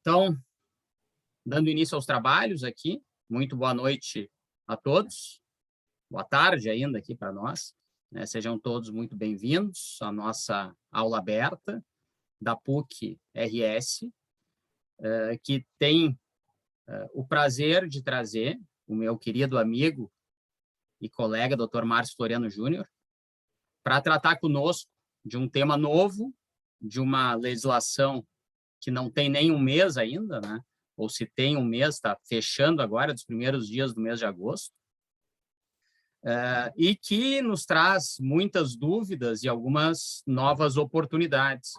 Então, dando início aos trabalhos aqui, muito boa noite a todos, boa tarde ainda aqui para nós, né? Sejam todos muito bem-vindos à nossa aula aberta da PUC-RS, que tem o prazer de trazer o meu querido amigo e colega, Dr. Márcio Floriano Júnior, para tratar conosco de um tema novo, de uma legislação que não tem nem um mês ainda, né? Ou se tem um mês, está fechando agora, dos primeiros dias do mês de agosto, e que nos traz muitas dúvidas e algumas novas oportunidades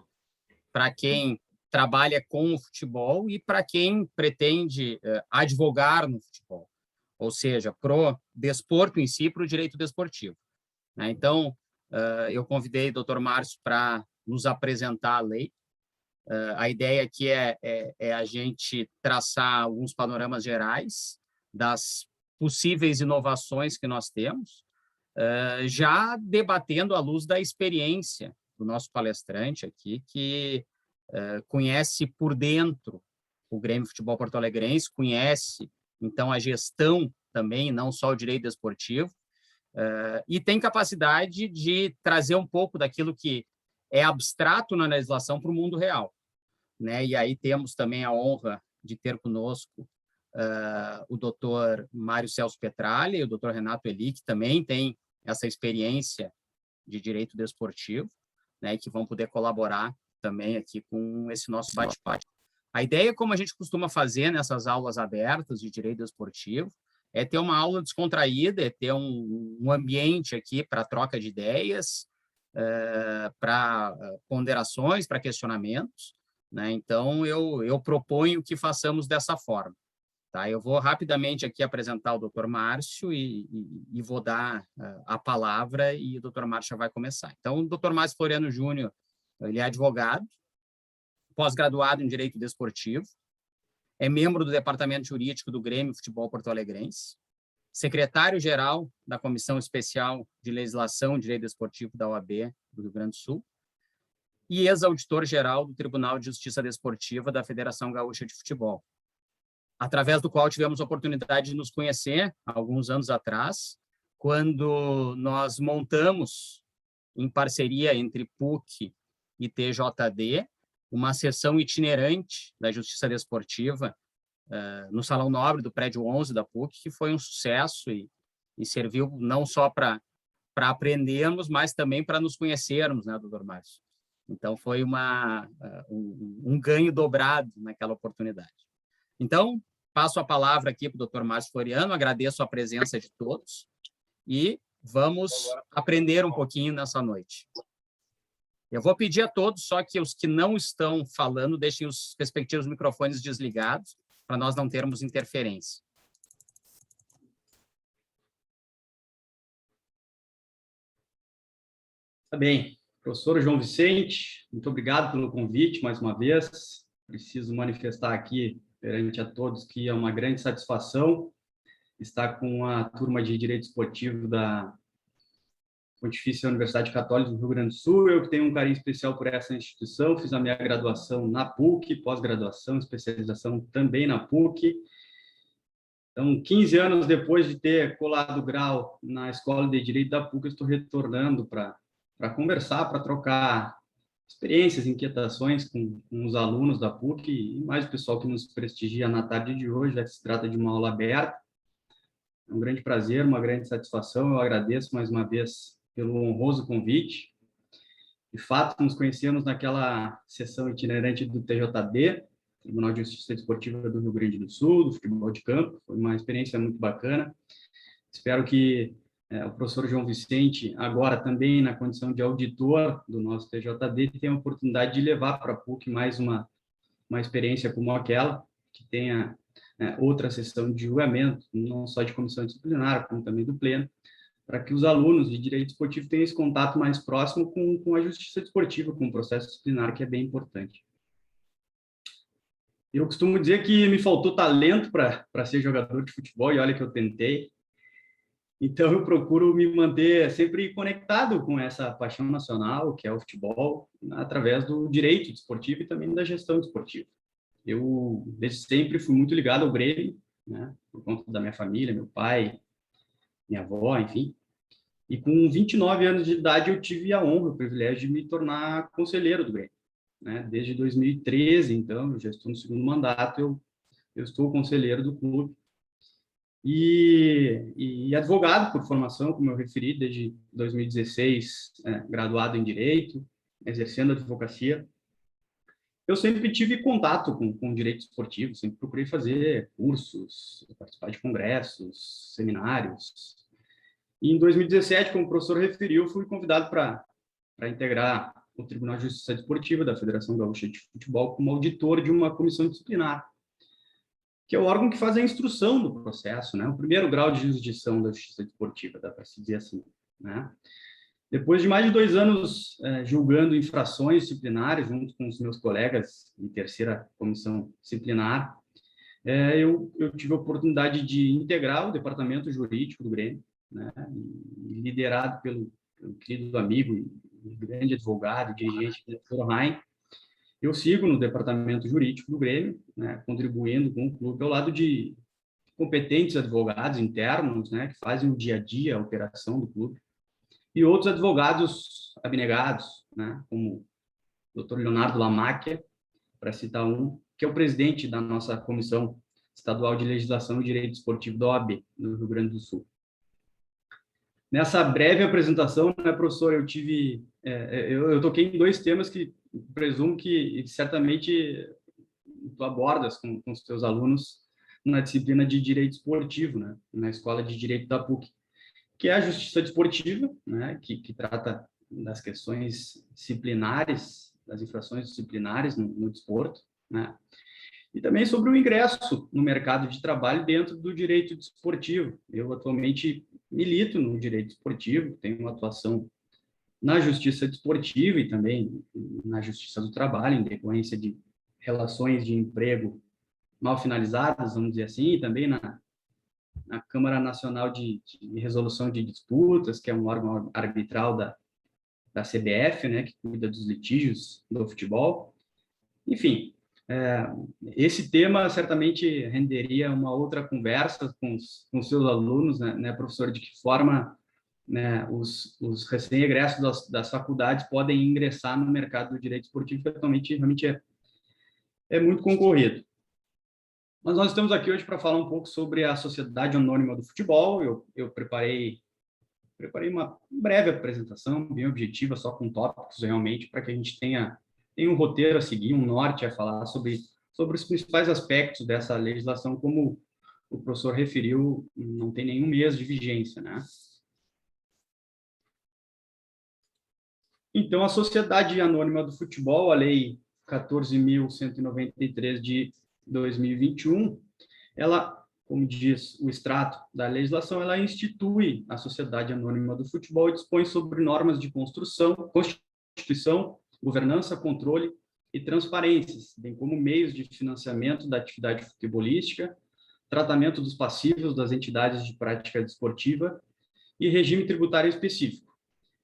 para quem trabalha com o futebol e para quem pretende advogar no futebol, ou seja, pro desporto em si, para o direito desportivo, né? Então, eu convidei o Dr. Márcio para nos apresentar a lei. A ideia aqui é a gente traçar alguns panoramas gerais das possíveis inovações que nós temos, já debatendo à luz da experiência do nosso palestrante aqui, que conhece por dentro o Grêmio Futebol Porto-Alegrense, conhece, então, a gestão também, não só o direito desportivo, e tem capacidade de trazer um pouco daquilo que é abstrato na legislação para o mundo real, né? E aí temos também a honra de ter conosco o doutor Mário Celso Petralha e o doutor Renato Eli, que também tem essa experiência de direito desportivo, né? E que vão poder colaborar também aqui com esse nosso bate-papo. A ideia, como a gente costuma fazer nessas aulas abertas de direito desportivo, é ter uma aula descontraída, é ter um ambiente aqui para troca de ideias, para ponderações, para questionamentos, né? Então, eu proponho que façamos dessa forma. Tá? Eu vou rapidamente aqui apresentar o Dr. Márcio e vou dar a palavra e o Dr. Márcio já vai começar. Então, o Dr. Márcio Floriano Júnior, ele é advogado, pós-graduado em Direito Desportivo, é membro do Departamento Jurídico do Grêmio Futebol Porto-Alegrense, secretário-geral da Comissão Especial de Legislação e Direito Desportivo da OAB do Rio Grande do Sul e ex-auditor-geral do Tribunal de Justiça Desportiva da Federação Gaúcha de Futebol, através do qual tivemos a oportunidade de nos conhecer há alguns anos atrás, quando nós montamos, em parceria entre PUC e TJD, uma sessão itinerante da Justiça Desportiva no Salão Nobre do Prédio 11 da PUC, que foi um sucesso e serviu não só para aprendermos, mas também para nos conhecermos, né, doutor Márcio? Então, foi um ganho dobrado naquela oportunidade. Então, passo a palavra aqui para o doutor Márcio Floriano, agradeço a presença de todos e vamos aprender um pouquinho nessa noite. Eu vou pedir a todos, só que os que não estão falando, deixem os respectivos microfones desligados, para nós não termos interferência. Tá bem. Professor João Vicente, muito obrigado pelo convite mais uma vez. Preciso manifestar aqui perante a todos que é uma grande satisfação estar com a turma de Direito Esportivo da Pontifícia Universidade Católica do Rio Grande do Sul. Eu que tenho um carinho especial por essa instituição, fiz a minha graduação na PUC, pós-graduação, especialização também na PUC. Então, 15 anos depois de ter colado grau na Escola de Direito da PUC, eu estou retornando para conversar, para trocar experiências, inquietações com os alunos da PUC e mais o pessoal que nos prestigia na tarde de hoje, já que se trata de uma aula aberta. É um grande prazer, uma grande satisfação. Eu agradeço mais uma vez pelo honroso convite. De fato, nos conhecemos naquela sessão itinerante do TJD, Tribunal de Justiça Desportiva do Rio Grande do Sul, do futebol de campo. Foi uma experiência muito bacana. Espero que o professor João Vicente, agora também na condição de auditor do nosso TJD, tenha a oportunidade de levar para a PUC mais uma experiência como aquela, que tenha outra sessão de julgamento, não só de comissão disciplinar, como também do pleno, para que os alunos de direito esportivo tenham esse contato mais próximo com a justiça desportiva, com o processo disciplinar, que é bem importante. Eu costumo dizer que me faltou talento para ser jogador de futebol, e olha que eu tentei. Então, eu procuro me manter sempre conectado com essa paixão nacional, que é o futebol, através do direito desportivo e também da gestão desportiva. Eu, desde sempre, fui muito ligado ao Grêmio, né, por conta da minha família, meu pai, minha avó, enfim. E com 29 anos de idade, eu tive a honra, o privilégio de me tornar conselheiro do Grêmio, né? Desde 2013, então, eu já estou no segundo mandato, eu estou conselheiro do clube. E advogado por formação, como eu referi, desde 2016, graduado em Direito, exercendo a advocacia. Eu sempre tive contato com direito esportivo, sempre procurei fazer cursos, participar de congressos, seminários. E em 2017, como o professor referiu, fui convidado para integrar o Tribunal de Justiça Desportiva da Federação Gaúcha de Futebol como auditor de uma comissão disciplinar, que é o órgão que faz a instrução do processo, né? O primeiro grau de jurisdição da Justiça Desportiva, dá para se dizer assim, né? Depois de mais de 2 anos julgando infrações disciplinares, junto com os meus colegas em terceira comissão disciplinar, eu tive a oportunidade de integrar o departamento jurídico do Grêmio, né, liderado pelo querido amigo e grande advogado, dirigente, professor Rain. Eu sigo no departamento jurídico do Grêmio, né, contribuindo com o clube ao lado de competentes advogados internos, né, que fazem o dia a dia, a operação do clube, e outros advogados abnegados, né, como o Dr. Leonardo Lamacchia, para citar um, que é o presidente da nossa Comissão Estadual de Legislação e Direito Esportivo da OAB, no Rio Grande do Sul. Nessa breve apresentação, né, professor, eu toquei em 2 temas que presumo que certamente tu abordas com os teus alunos na disciplina de Direito Esportivo, né, na Escola de Direito da PUC, que é a Justiça Desportiva, né, que trata das questões disciplinares, das infrações disciplinares no desporto, né, e também sobre o ingresso no mercado de trabalho dentro do direito desportivo. Eu atualmente milito no direito esportivo, tenho uma atuação na justiça desportiva e também na justiça do trabalho, em decorrência de relações de emprego mal finalizadas, vamos dizer assim, e também na Câmara Nacional de Resolução de Disputas, que é um órgão arbitral da CBF, né, que cuida dos litígios do futebol. Enfim, esse tema certamente renderia uma outra conversa com seus alunos, né, professor, de que forma, né, os recém-egressos das faculdades podem ingressar no mercado do direito esportivo, que atualmente realmente é muito concorrido. Mas nós estamos aqui hoje para falar um pouco sobre a Sociedade Anônima do Futebol. Eu preparei uma breve apresentação, bem objetiva, só com tópicos realmente, para que a gente tenha um roteiro a seguir, um norte a falar sobre os principais aspectos dessa legislação, como o professor referiu, não tem nenhum mês de vigência, né? Então, a Sociedade Anônima do Futebol, a Lei 14.193 de 2021, ela, como diz o extrato da legislação, ela institui a Sociedade Anônima do Futebol e dispõe sobre normas de constituição, governança, controle e transparências, bem como meios de financiamento da atividade futebolística, tratamento dos passivos das entidades de prática desportiva e regime tributário específico.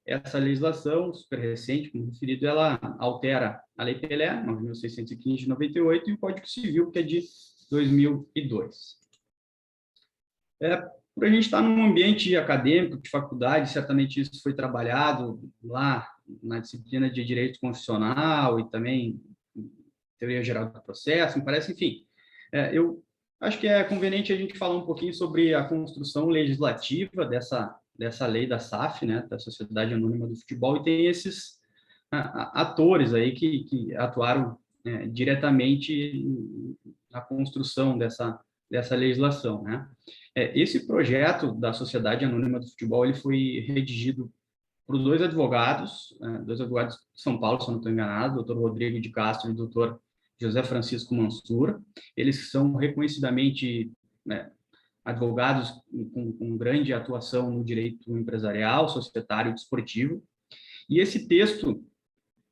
Essa legislação, super recente, como referido, ela altera a Lei Pelé, 9.615 de 98, e o Código Civil, que é de 2002. Por a gente estar num ambiente acadêmico, de faculdade, certamente isso foi trabalhado lá na disciplina de Direito Constitucional e também Teoria Geral do Processo, me parece, enfim. Eu acho que é conveniente a gente falar um pouquinho sobre a construção legislativa dessa lei da SAF, né, da Sociedade Anônima do Futebol, e tem esses atores aí que atuaram diretamente na construção dessa legislação, né? Esse projeto da Sociedade Anônima do Futebol, ele foi redigido por 2 advogados de São Paulo, se eu não estou enganado, o Dr. Rodrigo de Castro e o Dr. José Francisco Mansur. Eles são reconhecidamente advogados com grande atuação no direito empresarial, societário e desportivo. E esse texto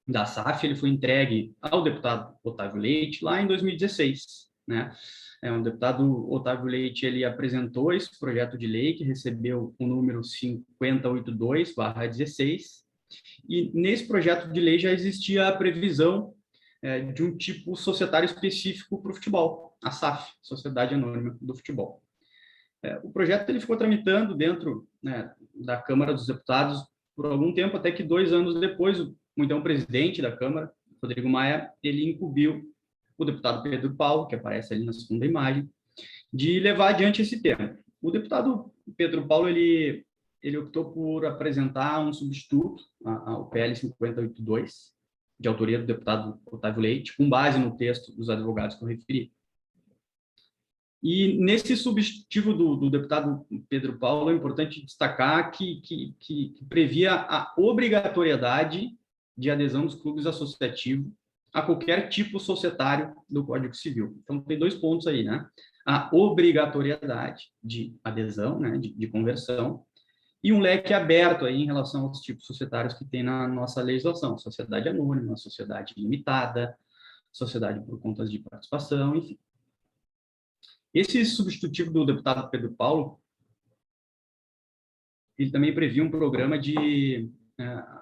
da SAF, ele foi entregue ao deputado Otávio Leite lá em 2016, né? O deputado Otávio Leite, ele apresentou esse projeto de lei, que recebeu o número 5082/16, e nesse projeto de lei já existia a previsão de um tipo societário específico para o futebol, a SAF, Sociedade Anônima do Futebol. O projeto ele ficou tramitando dentro, né, da Câmara dos Deputados por algum tempo, até que 2 anos depois, o então presidente da Câmara, Rodrigo Maia, ele incumbiu o deputado Pedro Paulo, que aparece ali na segunda imagem, de levar adiante esse tema. O deputado Pedro Paulo, ele optou por apresentar um substituto ao PL 5082, de autoria do deputado Otávio Leite, com base no texto dos advogados que eu referi. E nesse substitutivo do deputado Pedro Paulo, é importante destacar que previa a obrigatoriedade de adesão dos clubes associativos a qualquer tipo societário do Código Civil. Então, tem 2 pontos aí, né? A obrigatoriedade de adesão, né, de conversão, e um leque aberto aí em relação aos tipos societários que tem na nossa legislação: sociedade anônima, sociedade limitada, sociedade por contas de participação, enfim. Esse substitutivo do deputado Pedro Paulo, ele também previa um programa de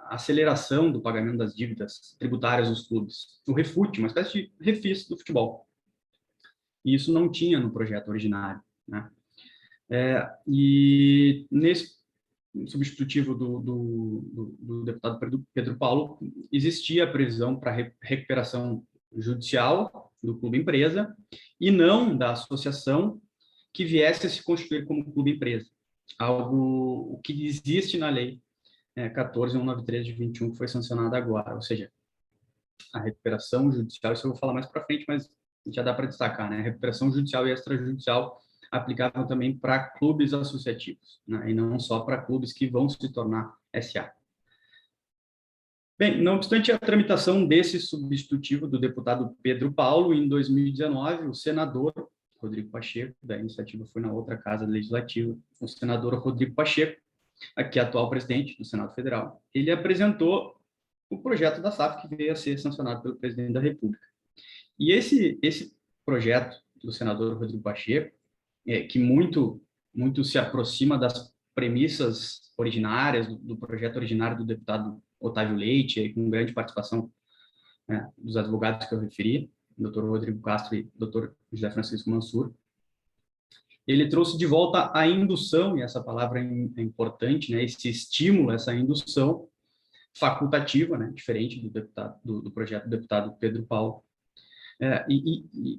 aceleração do pagamento das dívidas tributárias dos clubes, o refute, uma espécie de refis do futebol. E isso não tinha no projeto originário, né? E nesse substitutivo do deputado Pedro Paulo, existia a previsão para recuperação judicial do clube empresa e não da associação que viesse a se constituir como clube empresa, algo que existe na lei 14.193 de 21, que foi sancionada agora, ou seja, a recuperação judicial, isso eu vou falar mais para frente, mas já dá para destacar, né? A recuperação judicial e extrajudicial aplicável também para clubes associativos, né? E não só para clubes que vão se tornar SA. Bem, não obstante a tramitação desse substitutivo do deputado Pedro Paulo, em 2019, o senador Rodrigo Pacheco, da iniciativa foi na outra casa legislativa, o senador Rodrigo Pacheco, aqui atual presidente do Senado Federal, ele apresentou o projeto da SAF, que veio a ser sancionado pelo presidente da República. E esse projeto do senador Rodrigo Pacheco, que muito se aproxima das premissas originárias do projeto originário do deputado Otávio Leite, com grande participação dos advogados que eu referi, Dr. Rodrigo Castro e Dr. José Francisco Mansur. Ele trouxe de volta a indução, e essa palavra é importante, né, esse estímulo, essa indução facultativa, né, diferente do projeto do deputado Pedro Paulo,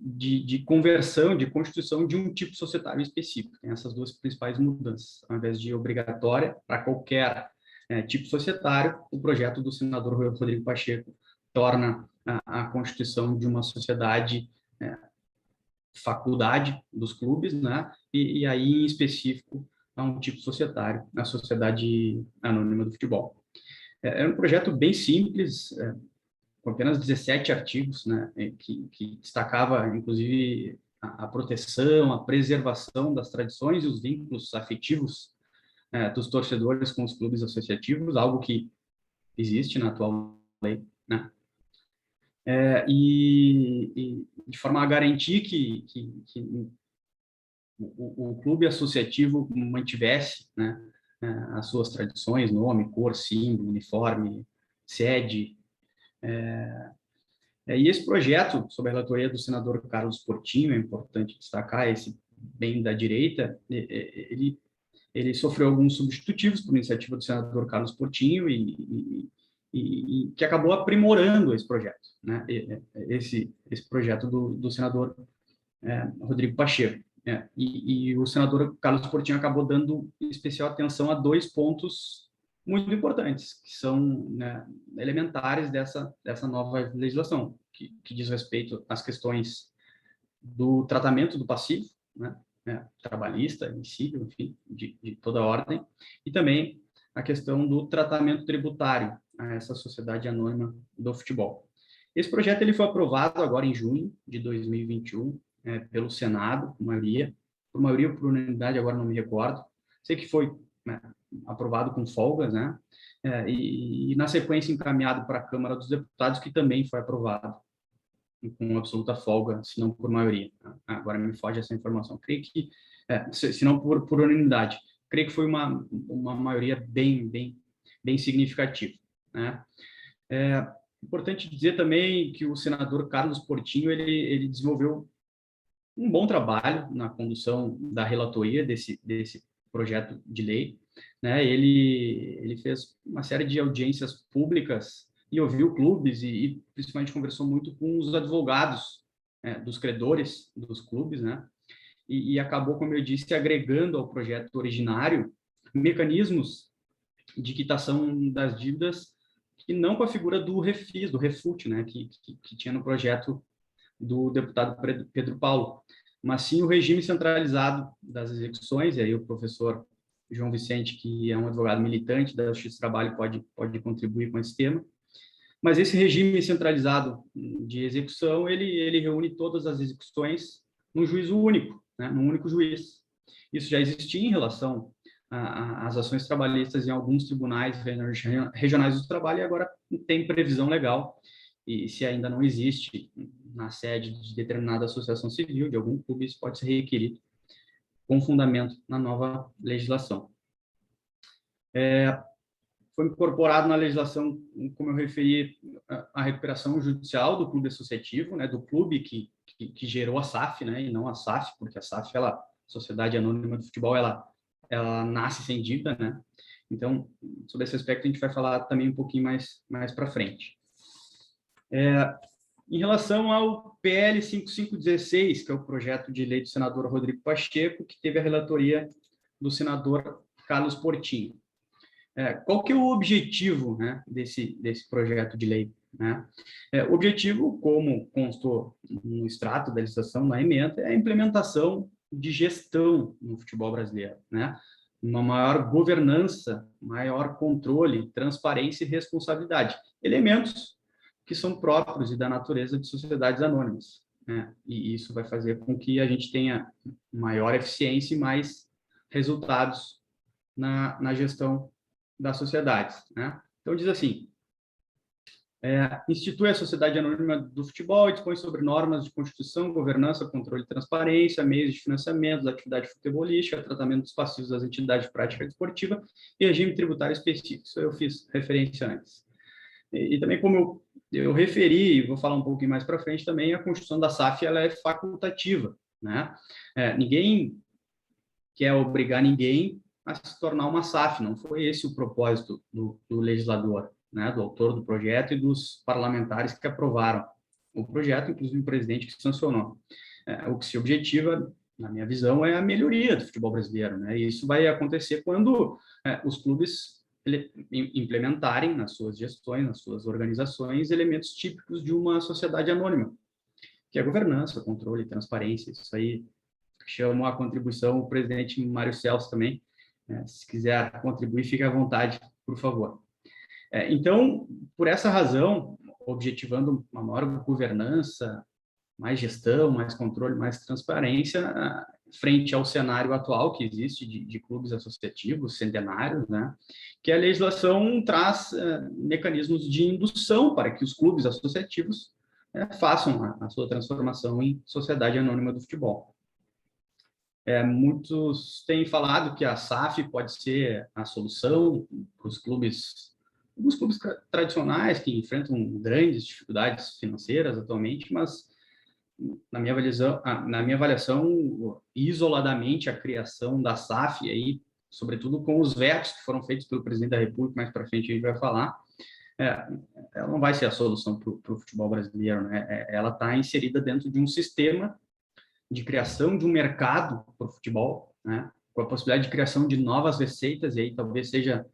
de conversão, de constituição de um tipo societário específico. Tem essas 2 principais mudanças. Ao invés de obrigatória para qualquer tipo societário, o projeto do senador Rodrigo Pacheco torna a constituição de uma sociedade faculdade dos clubes, né? E aí, em específico, a um tipo societário, a Sociedade Anônima do Futebol. É um projeto bem simples, com apenas 17 artigos, né, que destacava, inclusive, a proteção, a preservação das tradições e os vínculos afetivos dos torcedores com os clubes associativos, algo que existe na atual lei, né? E de forma a garantir que o clube associativo mantivesse, né, as suas tradições, nome, cor, símbolo, uniforme, sede. E esse projeto, sob a relatoria do senador Carlos Portinho, é importante destacar, esse bem da direita, ele sofreu alguns substitutivos por iniciativa do senador Carlos Portinho e que acabou aprimorando esse projeto, né? Esse projeto do senador Rodrigo Pacheco. E o senador Carlos Portinho acabou dando especial atenção a 2 pontos muito importantes, que são, né, elementares dessa nova legislação, que diz respeito às questões do tratamento do passivo, né, trabalhista, incível, enfim, de toda ordem, e também a questão do tratamento tributário a essa sociedade anônima do futebol. Esse projeto ele foi aprovado agora em junho de 2021 pelo Senado, por maioria ou por unanimidade, agora não me recordo. Sei que foi, né, aprovado com folgas, né? E na sequência encaminhado para a Câmara dos Deputados, que também foi aprovado com absoluta folga, se não por maioria. Agora me foge essa informação. Creio que, se não por unanimidade, creio que foi uma maioria bem significativa, né? Importante dizer também que o senador Carlos Portinho, ele desenvolveu um bom trabalho na condução da relatoria desse projeto de lei, né? Ele fez uma série de audiências públicas e ouviu clubes e principalmente conversou muito com os advogados, né, dos credores dos clubes, né? E acabou, como eu disse, agregando ao projeto originário mecanismos de quitação das dívidas que não com a figura do refis, do refute, né, que tinha no projeto do deputado Pedro Paulo, mas sim o regime centralizado das execuções, e aí o professor João Vicente, que é um advogado militante da Justiça do Trabalho, pode contribuir com esse tema. Mas esse regime centralizado de execução, ele reúne todas as execuções num juízo único, né, num único juiz. Isso já existia em relação às ações trabalhistas em alguns tribunais regionais do trabalho e agora tem previsão legal. E se ainda não existe na sede de determinada associação civil, de algum clube, isso pode ser requerido com fundamento na nova legislação. Foi incorporado na legislação, como eu referi, a recuperação judicial do clube associativo, né, do clube que gerou a SAF, né, e não a SAF, porque a SAF, Sociedade Anônima do Futebol, ela nasce sem dívida, né? Então, sobre esse aspecto, a gente vai falar também um pouquinho mais para frente. Em relação ao PL 5516, que é o projeto de lei do senador Rodrigo Pacheco, que teve a relatoria do senador Carlos Portinho. Qual que é o objetivo, né, desse projeto de lei? Né? O objetivo, como constou no extrato da legislação, na emenda, é a implementação de gestão no futebol brasileiro, né? Uma maior governança, maior controle, transparência e responsabilidade. Elementos que são próprios e da natureza de sociedades anônimas, né? E isso vai fazer com que a gente tenha maior eficiência e mais resultados na gestão das sociedades, né? Então, diz assim, institui a Sociedade Anônima do Futebol e dispõe sobre normas de constituição, governança, controle e transparência, meios de financiamento da atividade futebolística, tratamento dos passivos das entidades de prática desportiva e regime tributário específico. Isso eu fiz referência antes. E também, como eu referi, e vou falar um pouquinho mais para frente também, a Constituição da SAF ela é facultativa, né? Ninguém quer obrigar ninguém a se tornar uma SAF, não foi esse o propósito do legislador, né, do autor do projeto e dos parlamentares que aprovaram o projeto, inclusive o presidente que sancionou. O que se objetiva, na minha visão, é a melhoria do futebol brasileiro, né, e isso vai acontecer quando os clubes implementarem nas suas gestões, nas suas organizações, elementos típicos de uma sociedade anônima, que é governança, controle, transparência. Isso aí chamo a contribuição o presidente Mário Celso também. Se quiser contribuir, fique à vontade, por favor. Então, por essa razão, objetivando uma maior governança, mais gestão, mais controle, mais transparência, frente ao cenário atual que existe de clubes associativos centenários, né, que a legislação traz mecanismos de indução para que os clubes associativos façam a sua transformação em sociedade anônima do futebol. Muitos têm falado que a SAF pode ser a solução para os clubes, alguns clubes tradicionais que enfrentam grandes dificuldades financeiras atualmente, mas na minha avaliação, isoladamente a criação da SAF aí, sobretudo com os vetos que foram feitos pelo presidente da República, mais para frente a gente vai falar, ela não vai ser a solução para o futebol brasileiro, né? Ela está inserida dentro de um sistema de criação de um mercado para o futebol, né, com a possibilidade de criação de novas receitas, e aí talvez seja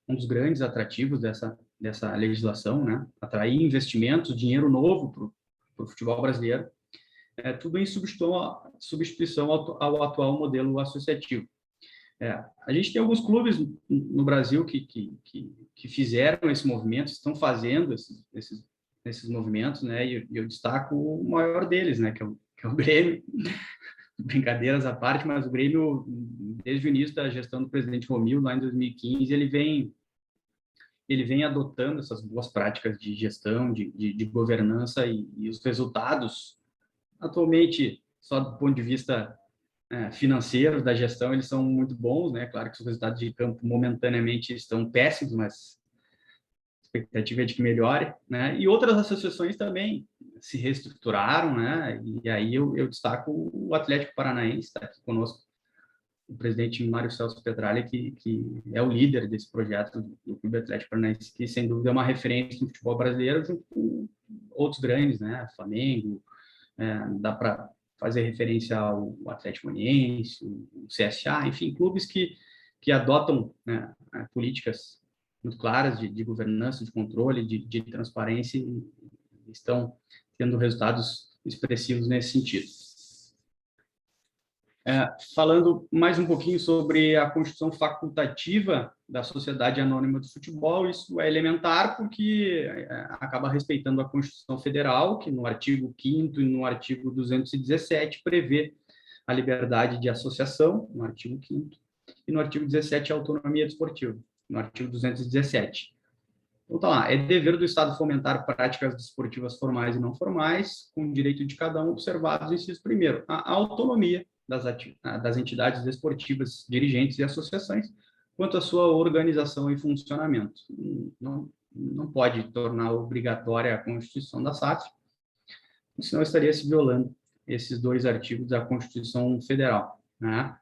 um dos grandes atrativos dessa legislação, né, atrair investimentos, dinheiro novo para o futebol brasileiro, tudo em substituição ao atual modelo associativo. A gente tem alguns clubes no Brasil que fizeram esse movimento, estão fazendo esses movimentos, né, e eu destaco o maior deles, né, que é o Grêmio, brincadeiras à parte, mas o Grêmio, desde o início da gestão do presidente Romildo, lá em 2015, ele vem adotando essas boas práticas de gestão, de governança, e os resultados, atualmente, só do ponto de vista financeiro da gestão, eles são muito bons, né? Claro que os resultados de campo momentaneamente estão péssimos, mas expectativa é de que melhore, né? E outras associações também se reestruturaram, né? E aí eu destaco o Atlético Paranaense, está aqui conosco o presidente Mário Celso Petralha, que é o líder desse projeto do Clube Atlético Paranaense, que sem dúvida é uma referência no futebol brasileiro, junto com outros grandes, né? Flamengo, dá para fazer referência ao Atlético Goianiense, o CSA, enfim, clubes que adotam, né, políticas muito claras de governança, de controle, de transparência e estão tendo resultados expressivos nesse sentido. Falando mais um pouquinho sobre a constituição facultativa da Sociedade Anônima do Futebol, isso é elementar porque acaba respeitando a Constituição Federal, que no artigo 5º e no artigo 217 prevê a liberdade de associação, no artigo 5º, e no artigo 17 a autonomia desportiva, no artigo 217. Então, tá lá, é dever do Estado fomentar práticas desportivas formais e não formais, com o direito de cada um observados no inciso primeiro, a autonomia das entidades desportivas, dirigentes e associações, quanto à sua organização e funcionamento. Não pode tornar obrigatória a constituição da SAF, senão estaria se violando esses 2 artigos da Constituição Federal, né?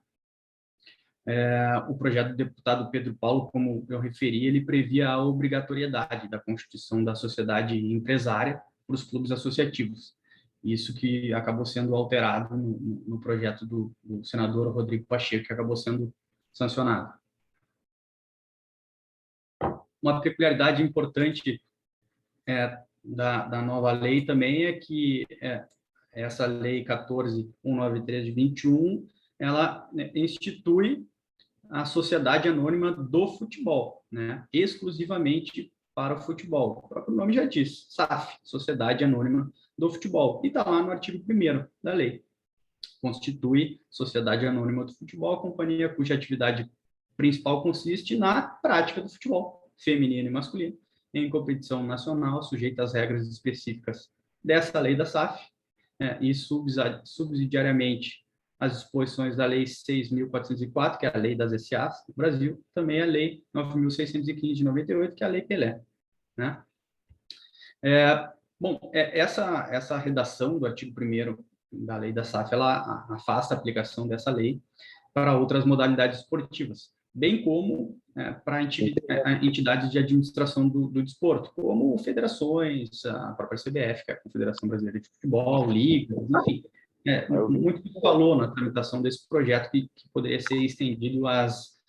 O projeto do deputado Pedro Paulo, como eu referi, ele previa a obrigatoriedade da constituição da sociedade empresária para os clubes associativos. Isso que acabou sendo alterado no projeto do senador Rodrigo Pacheco, que acabou sendo sancionado. Uma peculiaridade importante da nova lei também é que essa lei 14.193 de 21, ela institui a Sociedade Anônima do Futebol, né? Exclusivamente para o futebol. O próprio nome já diz, SAF, Sociedade Anônima do Futebol. E está lá no artigo 1º da lei. Constitui Sociedade Anônima do Futebol, a companhia cuja atividade principal consiste na prática do futebol, feminino e masculino, em competição nacional, sujeita às regras específicas dessa lei da SAF, e subsidiariamente as disposições da Lei 6.404, que é a Lei das SAs do Brasil, também a Lei 9.615 de 98, que é a Lei Pelé, né? Essa redação do artigo 1º da Lei da SAF, ela afasta a aplicação dessa lei para outras modalidades esportivas, bem como para entidades de administração do desporto, como federações, a própria CBF, que é a Confederação Brasileira de Futebol, ligas, enfim. Muito se falou na tramitação desse projeto que poderia ser estendido às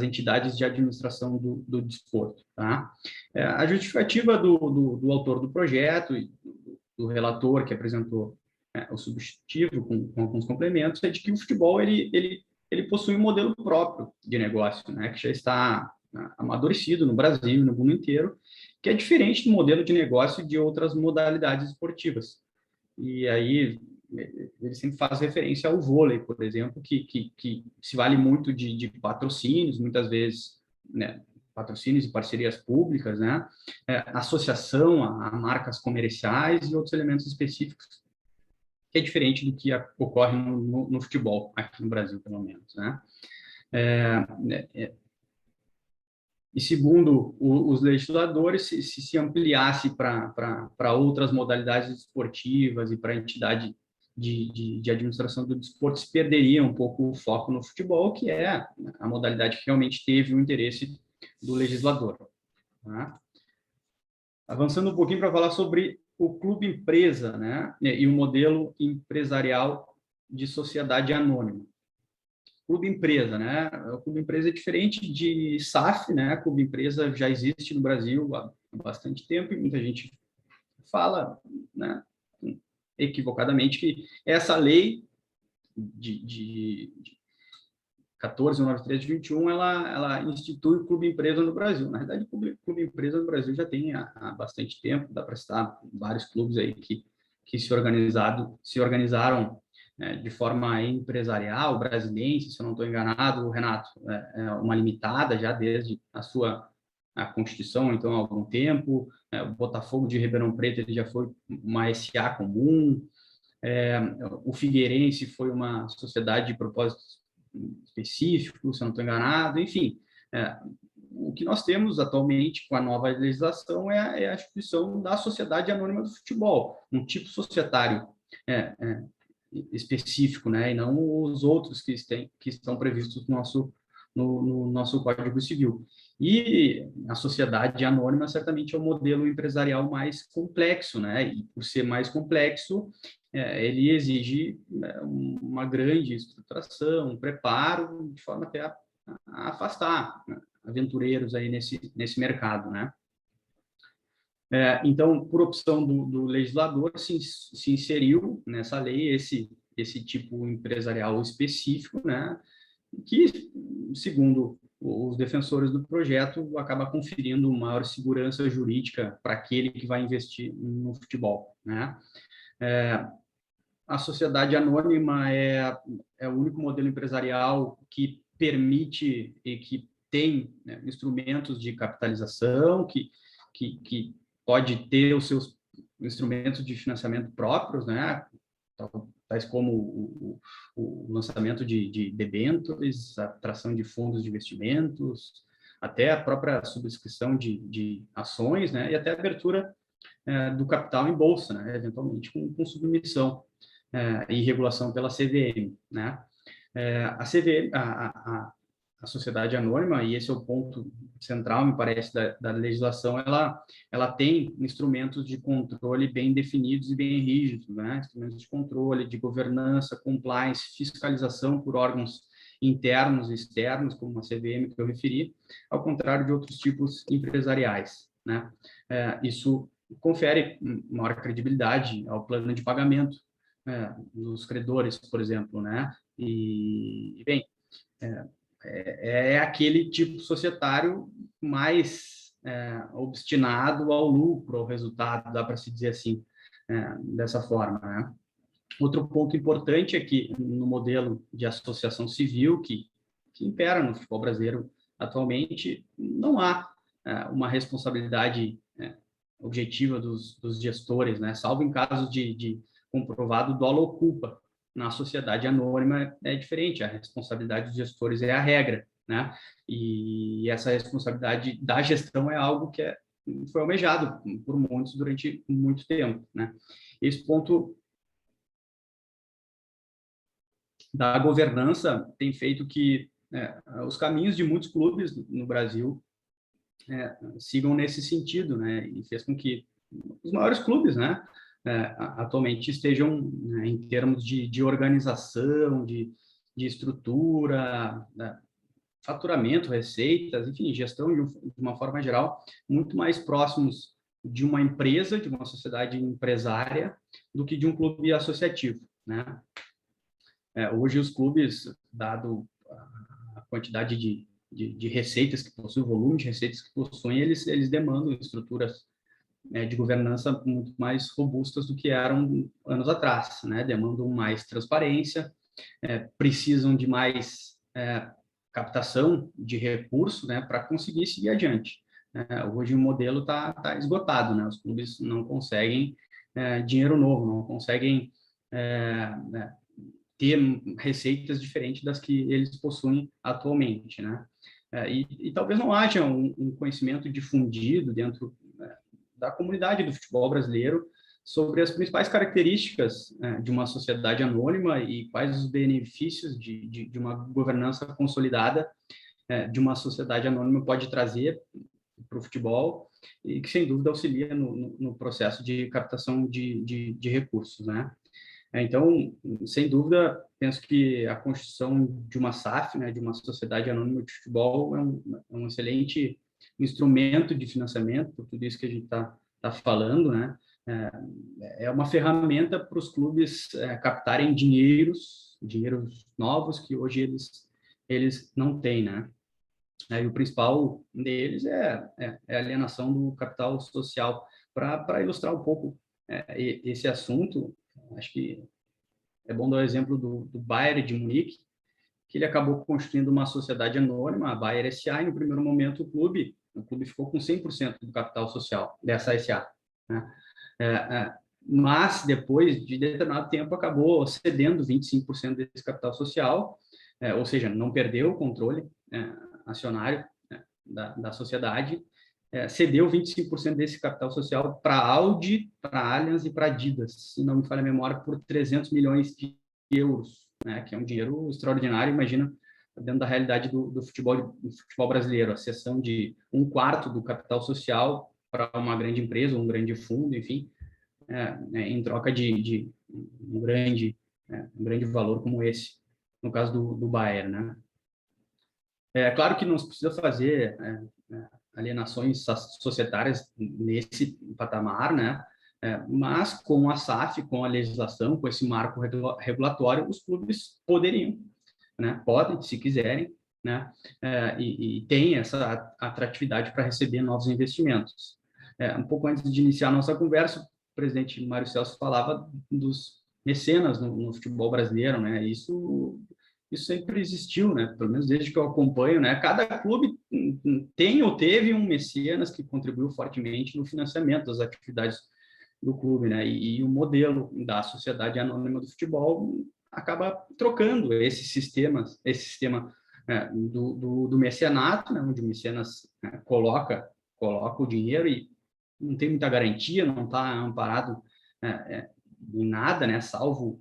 entidades de administração do desporto. Tá? A justificativa do autor do projeto e do relator que apresentou o substitutivo com alguns complementos é de que o futebol ele possui um modelo próprio de negócio, né, que já está amadurecido no Brasil e no mundo inteiro, que é diferente do modelo de negócio de outras modalidades esportivas. E aí ele sempre faz referência ao vôlei, por exemplo, que se vale muito de patrocínios, muitas vezes, né, patrocínios e parcerias públicas, né, associação a marcas comerciais e outros elementos específicos, que é diferente do que ocorre no futebol, aqui no Brasil, pelo menos, né. E segundo os legisladores, se ampliasse para outras modalidades esportivas e para a entidade de administração do desporto, se perderia um pouco o foco no futebol, que é a modalidade que realmente teve o interesse do legislador. Tá? Avançando um pouquinho para falar sobre o clube empresa, né, e o modelo empresarial de sociedade anônima. Clube empresa, né? O clube empresa é diferente de SAF, né? Clube empresa já existe no Brasil há bastante tempo e muita gente fala, né, equivocadamente, que essa lei de 14.193 de 21 ela institui o clube empresa no Brasil. Na verdade, o clube empresa no Brasil já tem há bastante tempo. Dá para citar vários clubes aí que se organizaram de forma empresarial, brasileira, se eu não estou enganado, Renato, uma limitada já desde a Constituição, então, há algum tempo. O Botafogo de Ribeirão Preto ele já foi uma SA comum. O Figueirense foi uma sociedade de propósitos específicos, se eu não estou enganado. Enfim, o que nós temos atualmente com a nova legislação é a instituição da Sociedade Anônima do Futebol, um tipo societário específico, né, e não os outros que estão previstos no nosso Código Civil. E a sociedade anônima certamente é um modelo empresarial mais complexo, né, e por ser mais complexo, ele exige, né, uma grande estruturação, um preparo, de forma até a afastar, né, aventureiros aí nesse mercado, né. Então, por opção do legislador, se inseriu nessa lei esse tipo empresarial específico, né, que, segundo os defensores do projeto, acaba conferindo maior segurança jurídica para aquele que vai investir no futebol, né. A sociedade anônima é o único modelo empresarial que permite e que tem, né, instrumentos de capitalização, que pode ter os seus instrumentos de financiamento próprios, né, tais como o lançamento de debêntures, a atração de fundos de investimentos, até a própria subscrição de ações, né, e até a abertura do capital em bolsa, né, eventualmente com submissão e regulação pela CVM, né. A CVM, a sociedade anônima, e esse é o ponto central, me parece, da legislação, ela tem instrumentos de controle bem definidos e bem rígidos, né? Instrumentos de controle, de governança, compliance, fiscalização por órgãos internos e externos, como a CVM que eu referi, ao contrário de outros tipos empresariais, né? Isso confere maior credibilidade ao plano de pagamento dos credores, por exemplo, né? E bem, é aquele tipo societário mais obstinado ao lucro, ao resultado, dá para se dizer assim, dessa forma, né? Outro ponto importante é que no modelo de associação civil que impera no futebol brasileiro atualmente, não há uma responsabilidade objetiva dos gestores, né? Salvo em casos de comprovado dolo ou culpa. Na sociedade anônima é diferente, a responsabilidade dos gestores é a regra, né? E essa responsabilidade da gestão é algo que foi almejado por muitos durante muito tempo, né? Esse ponto da governança tem feito que os caminhos de muitos clubes no Brasil sigam nesse sentido, né? E fez com que os maiores clubes, né, atualmente estejam, né, em termos de organização, de estrutura, né, faturamento, receitas, enfim, gestão de uma forma geral, muito mais próximos de uma empresa, de uma sociedade empresária, do que de um clube associativo, né? Hoje os clubes, dado a quantidade de receitas que possuem, o volume de receitas que possuem, eles demandam estruturas de governança muito mais robustas do que eram anos atrás, né? Demandam mais transparência, precisam de mais captação de recursos, né, para conseguir seguir adiante. Hoje o modelo está esgotado, né? Os clubes não conseguem dinheiro novo, não conseguem ter receitas diferentes das que eles possuem atualmente, né? E talvez não haja um conhecimento difundido dentro da comunidade do futebol brasileiro sobre as principais características de uma sociedade anônima e quais os benefícios de uma governança consolidada de uma sociedade anônima pode trazer para o futebol e que, sem dúvida, auxilia no processo de captação de recursos, né? Então, sem dúvida, penso que a construção de uma SAF, né, de uma sociedade anônima de futebol, é um excelente instrumento de financiamento, por tudo isso que a gente está falando, né? É uma ferramenta para os clubes captarem dinheiros novos que hoje eles não têm, né? E o principal deles é a alienação do capital social. Para ilustrar um pouco esse assunto, acho que é bom dar o exemplo do Bayern de Munique, que ele acabou construindo uma sociedade anônima, a Bayer SA, e no primeiro momento o clube ficou com 100% do capital social dessa SA, né? Mas depois de determinado tempo acabou cedendo 25% desse capital social, ou seja, não perdeu o controle acionário da sociedade, cedeu 25% desse capital social para a Audi, para a Allianz e para a Adidas, se não me falha a memória, por 300 milhões de euros, né, que é um dinheiro extraordinário, imagina, dentro da realidade do futebol brasileiro, a cessão de 1/4 do capital social para uma grande empresa, um grande fundo, enfim, em troca de um grande valor como esse, no caso do Bayer, né? É claro que não se precisa fazer alienações societárias nesse patamar, né? Mas com a SAF, com a legislação, com esse marco regulatório, os clubes poderiam, né? Podem, se quiserem, né? E tem essa atratividade para receber novos investimentos. Um pouco antes de iniciar a nossa conversa, o presidente Mário Celso falava dos mecenas no futebol brasileiro, né? Isso sempre existiu, né? Pelo menos desde que eu acompanho, né? Cada clube tem ou teve um mecenas que contribuiu fortemente no financiamento das atividades do clube, né? E o modelo da sociedade anônima do futebol acaba trocando esse sistema do mecenato, né? Onde o mecenas coloca o dinheiro e não tem muita garantia, não está amparado em nada, né? Salvo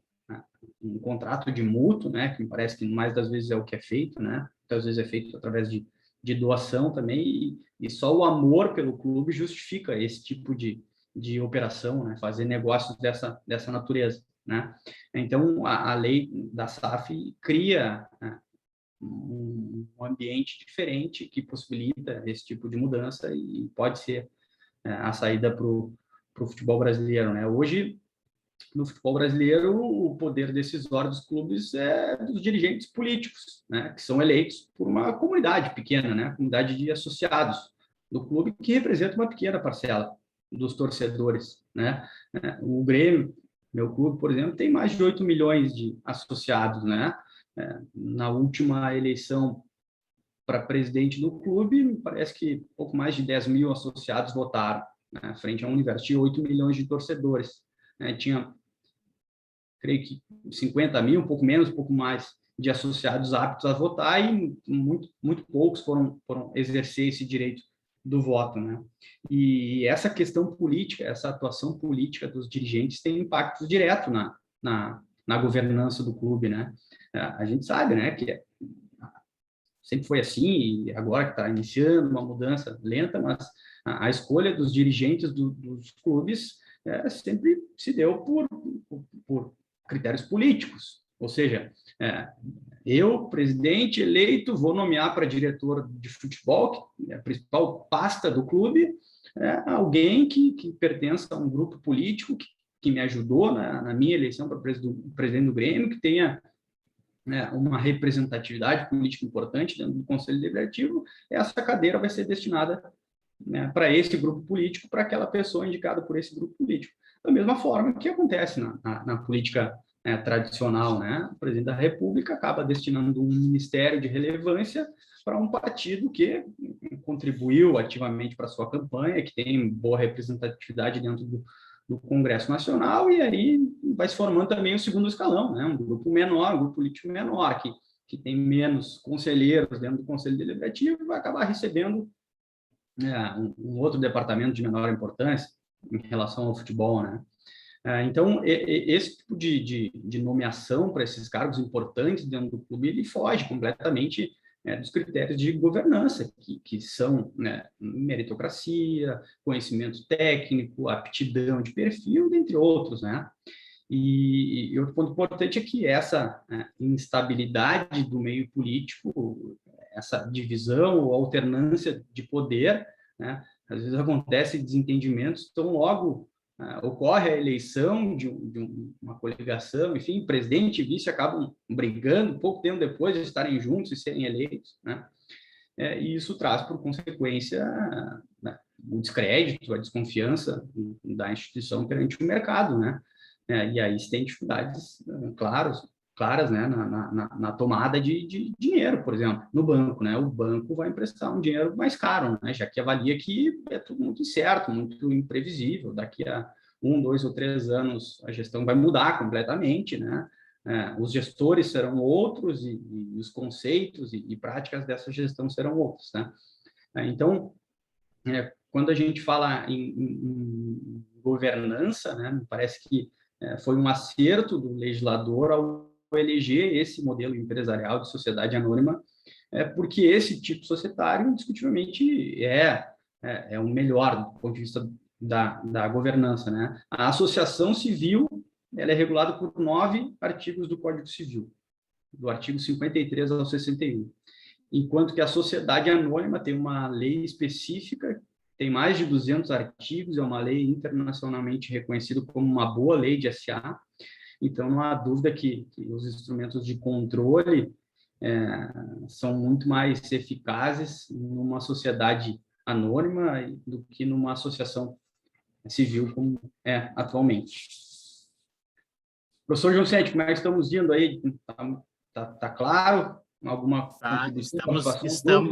um contrato de mútuo, né, que me parece que mais das vezes é o que é feito, né, muitas vezes é feito através de doação também, e só o amor pelo clube justifica esse tipo de operação, né, fazer negócios dessa natureza, né. Então, a lei da SAF cria um ambiente diferente que possibilita esse tipo de mudança e pode ser a saída para o futebol brasileiro, né. Hoje, no futebol brasileiro, o poder decisório dos clubes é dos dirigentes políticos, né, que são eleitos por uma comunidade pequena, né, comunidade de associados do clube, que representa uma pequena parcela dos torcedores, né. O Grêmio, meu clube, por exemplo, tem mais de 8 milhões de associados, né. Na última eleição para presidente do clube, parece que pouco mais de 10 mil associados votaram, né, frente a um universo de 8 milhões de torcedores. Tinha, creio que 50 mil, um pouco menos, um pouco mais, de associados aptos a votar e muito poucos foram exercer esse direito do voto, né? E essa questão política, essa atuação política dos dirigentes tem impacto direto na governança do clube, né? A gente sabe, né, que sempre foi assim e agora que está iniciando uma mudança lenta, mas a escolha dos dirigentes dos clubes sempre se deu por critérios políticos, ou seja, eu, presidente eleito, vou nomear para diretor de futebol, que é a principal pasta do clube, alguém que pertença a um grupo político que me ajudou na minha eleição para presidente do Grêmio, que tenha uma representatividade política importante dentro do Conselho Deliberativo, essa cadeira vai ser destinada, né, para esse grupo político, para aquela pessoa indicada por esse grupo político. Da mesma forma que acontece na política tradicional, né? O presidente da República acaba destinando um ministério de relevância para um partido que contribuiu ativamente para a sua campanha, que tem boa representatividade dentro do Congresso Nacional, e aí vai se formando também o segundo escalão, né? Um grupo menor, um grupo político menor, que tem menos conselheiros dentro do Conselho Deliberativo, vai acabar recebendo um outro departamento de menor importância em relação ao futebol, né? Então, esse tipo de nomeação para esses cargos importantes dentro do clube, ele foge completamente dos critérios de governança, que são, né, meritocracia, conhecimento técnico, aptidão de perfil, dentre outros, né? E outro ponto importante é que essa instabilidade do meio político, essa divisão ou alternância de poder, né, às vezes acontece desentendimentos, então logo ocorre a eleição de uma coligação, enfim, presidente e vice acabam brigando pouco tempo depois de estarem juntos e serem eleitos, né? E isso traz, por consequência, né, o descrédito, a desconfiança da instituição perante o mercado, né? E aí se tem dificuldades claras, né, na tomada de dinheiro, por exemplo, no banco, né? O banco vai emprestar um dinheiro mais caro, né? Já que avalia que é tudo muito incerto, muito imprevisível. Daqui a 1, 2 ou 3 anos a gestão vai mudar completamente, né? Os gestores serão outros e os conceitos e práticas dessa gestão serão outros, né? Então, quando a gente fala em governança, né, me parece que foi um acerto do legislador ao eleger esse modelo empresarial de sociedade anônima, porque esse tipo societário, indiscutivelmente, é o melhor do ponto de vista da governança, né? A associação civil, ela é regulada por 9 artigos do Código Civil, do artigo 53 ao 61, enquanto que a sociedade anônima tem uma lei específica, tem mais de 200 artigos, é uma lei internacionalmente reconhecida como uma boa lei de SA. Então, não há dúvida que os instrumentos de controle são muito mais eficazes numa sociedade anônima do que numa associação civil como é atualmente. Professor João Vicente, como é que estamos indo aí? Tá claro? Alguma contribuição?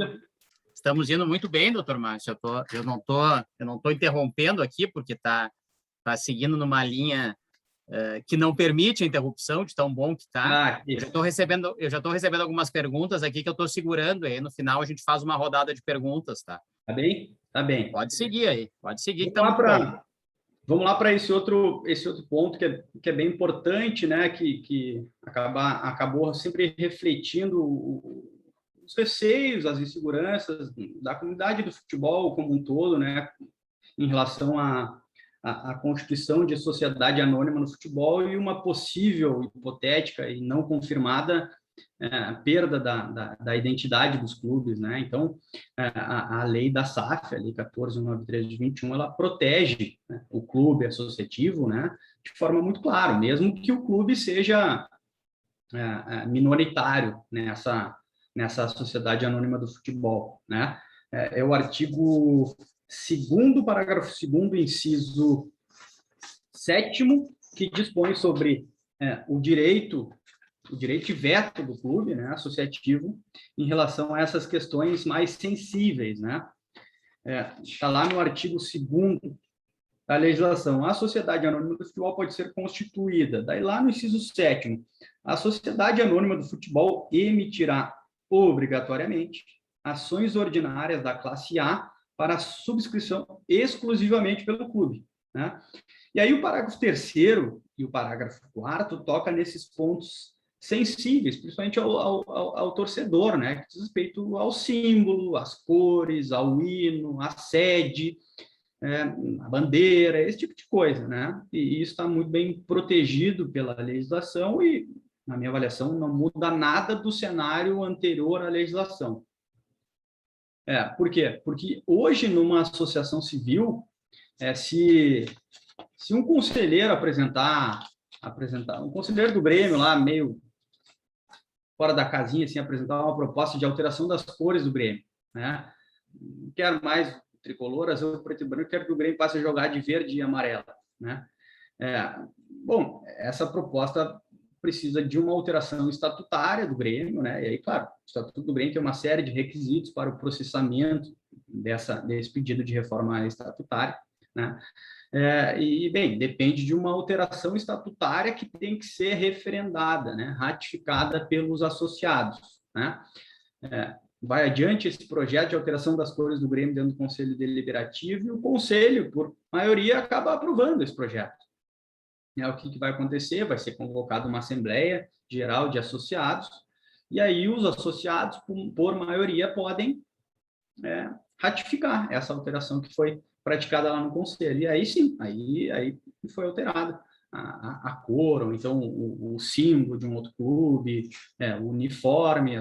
Estamos indo muito bem, doutor Márcio. Eu não tô interrompendo aqui, porque tá seguindo numa linha que não permite a interrupção, de tão bom que está. Eu já estou recebendo algumas perguntas aqui que eu estou segurando, aí no final a gente faz uma rodada de perguntas, tá? Tá bem? Tá bem. Pode seguir aí, pode seguir. Vamos lá para esse outro ponto que é bem importante, né? Que acabou sempre refletindo os receios, as inseguranças da comunidade do futebol como um todo, né? Em relação a constituição de sociedade anônima no futebol e uma possível, hipotética e não confirmada perda da identidade dos clubes, né? Então, a lei da SAF, a lei 14.193 de 21, ela protege, né, o clube associativo, né, de forma muito clara, mesmo que o clube seja minoritário nessa sociedade anônima do futebol, né? É o artigo 2º, parágrafo 2º, inciso 7º, que dispõe sobre o direito de veto do clube, né, associativo, em relação a essas questões mais sensíveis, né? Está lá no artigo 2º da legislação. A sociedade anônima do futebol pode ser constituída. Daí lá no inciso 7º, a sociedade anônima do futebol emitirá obrigatoriamente ações ordinárias da classe A para subscrição exclusivamente pelo clube, né? E aí o parágrafo 3º e o parágrafo 4º toca nesses pontos sensíveis, principalmente ao torcedor, né? Que diz respeito ao símbolo, às cores, ao hino, à sede, a bandeira, esse tipo de coisa, né? E isso está muito bem protegido pela legislação e, na minha avaliação, não muda nada do cenário anterior à legislação. Por quê? Porque hoje, numa associação civil, se um conselheiro apresentar um conselheiro do Grêmio lá, meio fora da casinha, assim, apresentar uma proposta de alteração das cores do Grêmio, né? Não quero mais tricolor, azul, preto e branco, quero que o Grêmio passe a jogar de verde e amarelo, né? Bom, essa proposta precisa de uma alteração estatutária do Grêmio, né? E aí, claro, o Estatuto do Grêmio tem uma série de requisitos para o processamento desse pedido de reforma estatutária, né? Bem, depende de uma alteração estatutária que tem que ser referendada, né? Ratificada pelos associados, né? Vai adiante esse projeto de alteração das cores do Grêmio dentro do Conselho Deliberativo e o Conselho, por maioria, acaba aprovando esse projeto. O que vai acontecer? Vai ser convocada uma Assembleia Geral de Associados e aí os associados, por maioria, podem ratificar essa alteração que foi praticada lá no Conselho. E aí sim, aí foi alterada a cor, ou então o símbolo de um outro clube, o uniforme,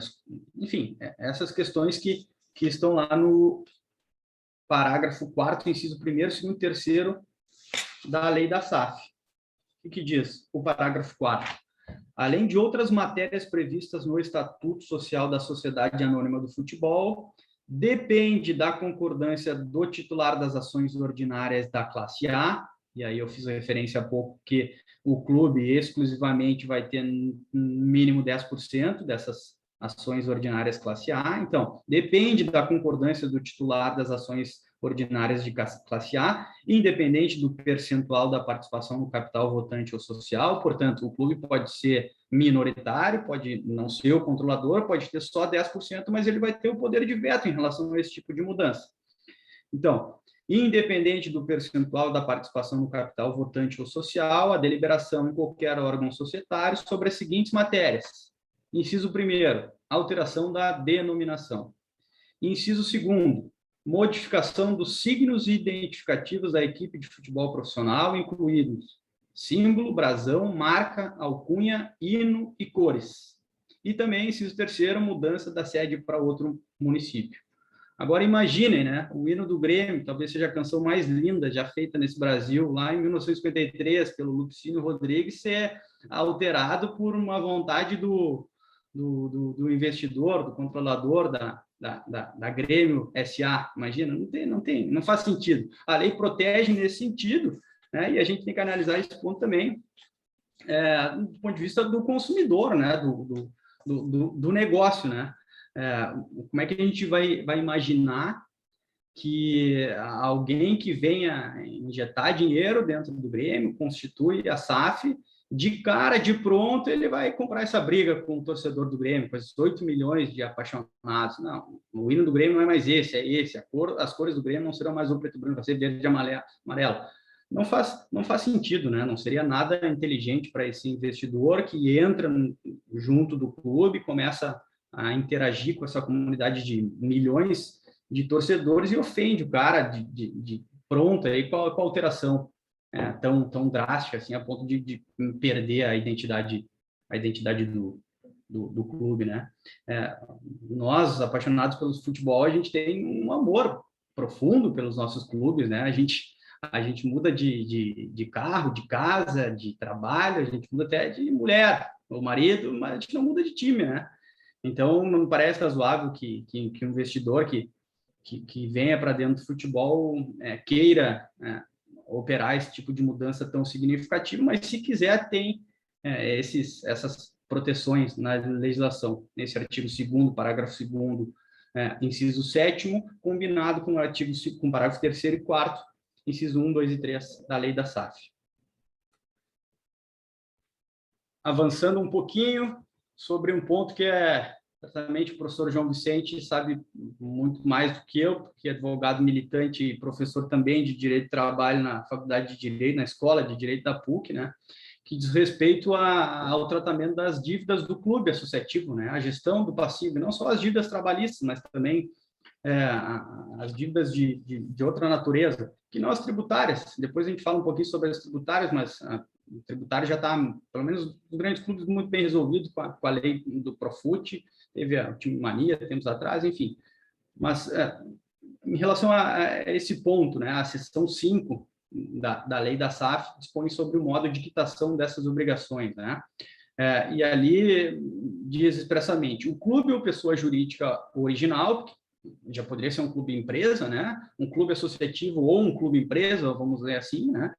enfim, essas questões que estão lá no parágrafo 4º, inciso 1º, 2º e 3º da lei da SAF. O que diz o parágrafo 4º? Além de outras matérias previstas no Estatuto Social da Sociedade Anônima do Futebol, depende da concordância do titular das ações ordinárias da classe A, e aí eu fiz referência há pouco que o clube exclusivamente vai ter no mínimo 10% dessas ações ordinárias classe A. Então, depende da concordância do titular das ações ordinárias de classe A, independente do percentual da participação no capital votante ou social. Portanto, o clube pode ser minoritário, pode não ser o controlador, pode ter só 10%, mas ele vai ter o poder de veto em relação a esse tipo de mudança. Então, independente do percentual da participação no capital votante ou social, a deliberação em qualquer órgão societário sobre as seguintes matérias. Inciso 1º, alteração da denominação. Inciso 2º, modificação dos signos identificativos da equipe de futebol profissional, incluídos símbolo, brasão, marca, alcunha, hino e cores. E também, inciso 3º, mudança da sede para outro município. Agora, imaginem, né? O hino do Grêmio, talvez seja a canção mais linda já feita nesse Brasil, lá em 1953, pelo Lupicínio Rodrigues, ser alterado por uma vontade do investidor, do controlador da Grêmio SA. Imagina, não faz sentido. A lei protege nesse sentido, né? E a gente tem que analisar esse ponto também, do ponto de vista do consumidor, né? Do negócio, né? Como é que a gente vai imaginar que alguém que venha injetar dinheiro dentro do Grêmio, constitui a SAF, de cara, de pronto, ele vai comprar essa briga com o torcedor do Grêmio, com esses 8 milhões de apaixonados. Não, o hino do Grêmio não é mais esse, é esse. As cores do Grêmio não serão mais o preto e branco, vai ser verde e amarelo. Não faz sentido, né? Não seria nada inteligente para esse investidor que entra junto do clube, começa a interagir com essa comunidade de milhões de torcedores e ofende o cara de pronto aí com a alteração tão drástica assim, a ponto de perder a identidade do clube, né? Nós, apaixonados pelo futebol, a gente tem um amor profundo pelos nossos clubes, né? A gente muda de carro, de casa, de trabalho, a gente muda até de mulher, ou marido, mas a gente não muda de time, né? Então, não me parece razoável que um investidor que venha para dentro do futebol queira operar esse tipo de mudança tão significativa, mas se quiser, tem essas proteções na legislação, nesse artigo 2º, parágrafo 2º, inciso 7º, combinado com o parágrafo 3º e 4º, inciso 1, 2 e 3 da lei da SAF. Avançando um pouquinho sobre um ponto que certamente o professor João Vicente sabe muito mais do que eu, porque é advogado militante e professor também de Direito do Trabalho na Faculdade de Direito, na Escola de Direito da PUC, né? Que diz respeito ao tratamento das dívidas do clube associativo, né? A gestão do passivo, não só as dívidas trabalhistas, mas também as dívidas de outra natureza, que não as tributárias. Depois a gente fala um pouquinho sobre as tributárias, mas o tributário já está, pelo menos os grandes clubes, muito bem resolvido com a lei do Profut, teve a Time Mania tempos atrás, enfim. Mas em relação a esse ponto, né, a seção 5 da lei da SAF dispõe sobre o modo de quitação dessas obrigações, né? E ali diz expressamente, o clube ou pessoa jurídica original, já poderia ser um clube empresa, né? Um clube associativo ou um clube empresa, vamos dizer assim, né?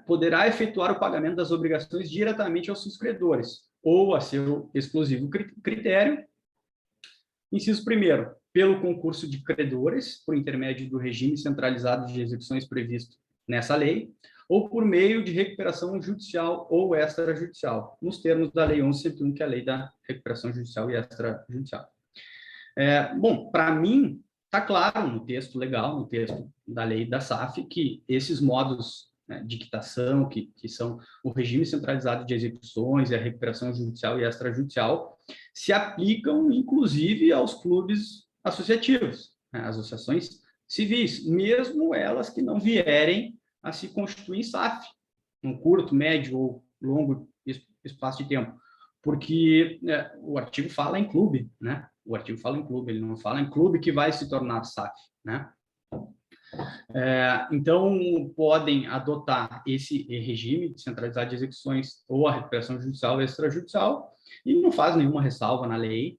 Poderá efetuar o pagamento das obrigações diretamente aos seus credores, ou a seu exclusivo critério. Inciso 1º, pelo concurso de credores, por intermédio do regime centralizado de execuções previsto nessa lei, ou por meio de recuperação judicial ou extrajudicial, nos termos da Lei 11.101, que é a lei da recuperação judicial e extrajudicial. Bom, para mim, está claro no texto legal, no texto da lei da SAF, que esses modos de quitação, que são o regime centralizado de execuções e a recuperação judicial e extrajudicial, se aplicam, inclusive, aos clubes associativos, às associações civis, mesmo elas que não vierem a se constituir em SAF, um curto, médio ou longo espaço de tempo, porque o artigo fala em clube, né? O artigo fala em clube, ele não fala em clube que vai se tornar SAF, né? Então, podem adotar esse regime de centralizado de execuções ou a recuperação judicial e extrajudicial, e não faz nenhuma ressalva na lei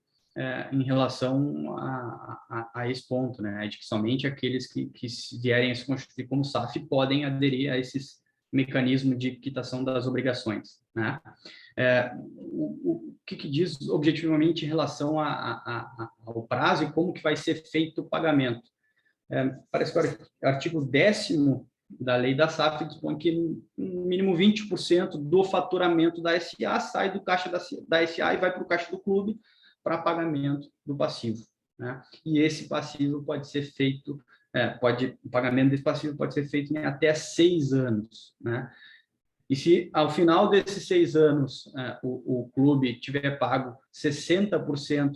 em relação a esse ponto, né? De que somente aqueles que vierem a se constituir como SAF podem aderir a esses mecanismos de quitação das obrigações, né? O que diz objetivamente em relação ao prazo e como que vai ser feito o pagamento? Parece que o artigo 10º da lei da SAF dispõe que no mínimo 20% do faturamento da SA sai do caixa da SA e vai para o caixa do clube para pagamento do passivo, né? E esse passivo pode ser feito, o pagamento desse passivo pode ser feito em até 6 anos, né? E se ao final desses 6 anos o clube tiver pago 60%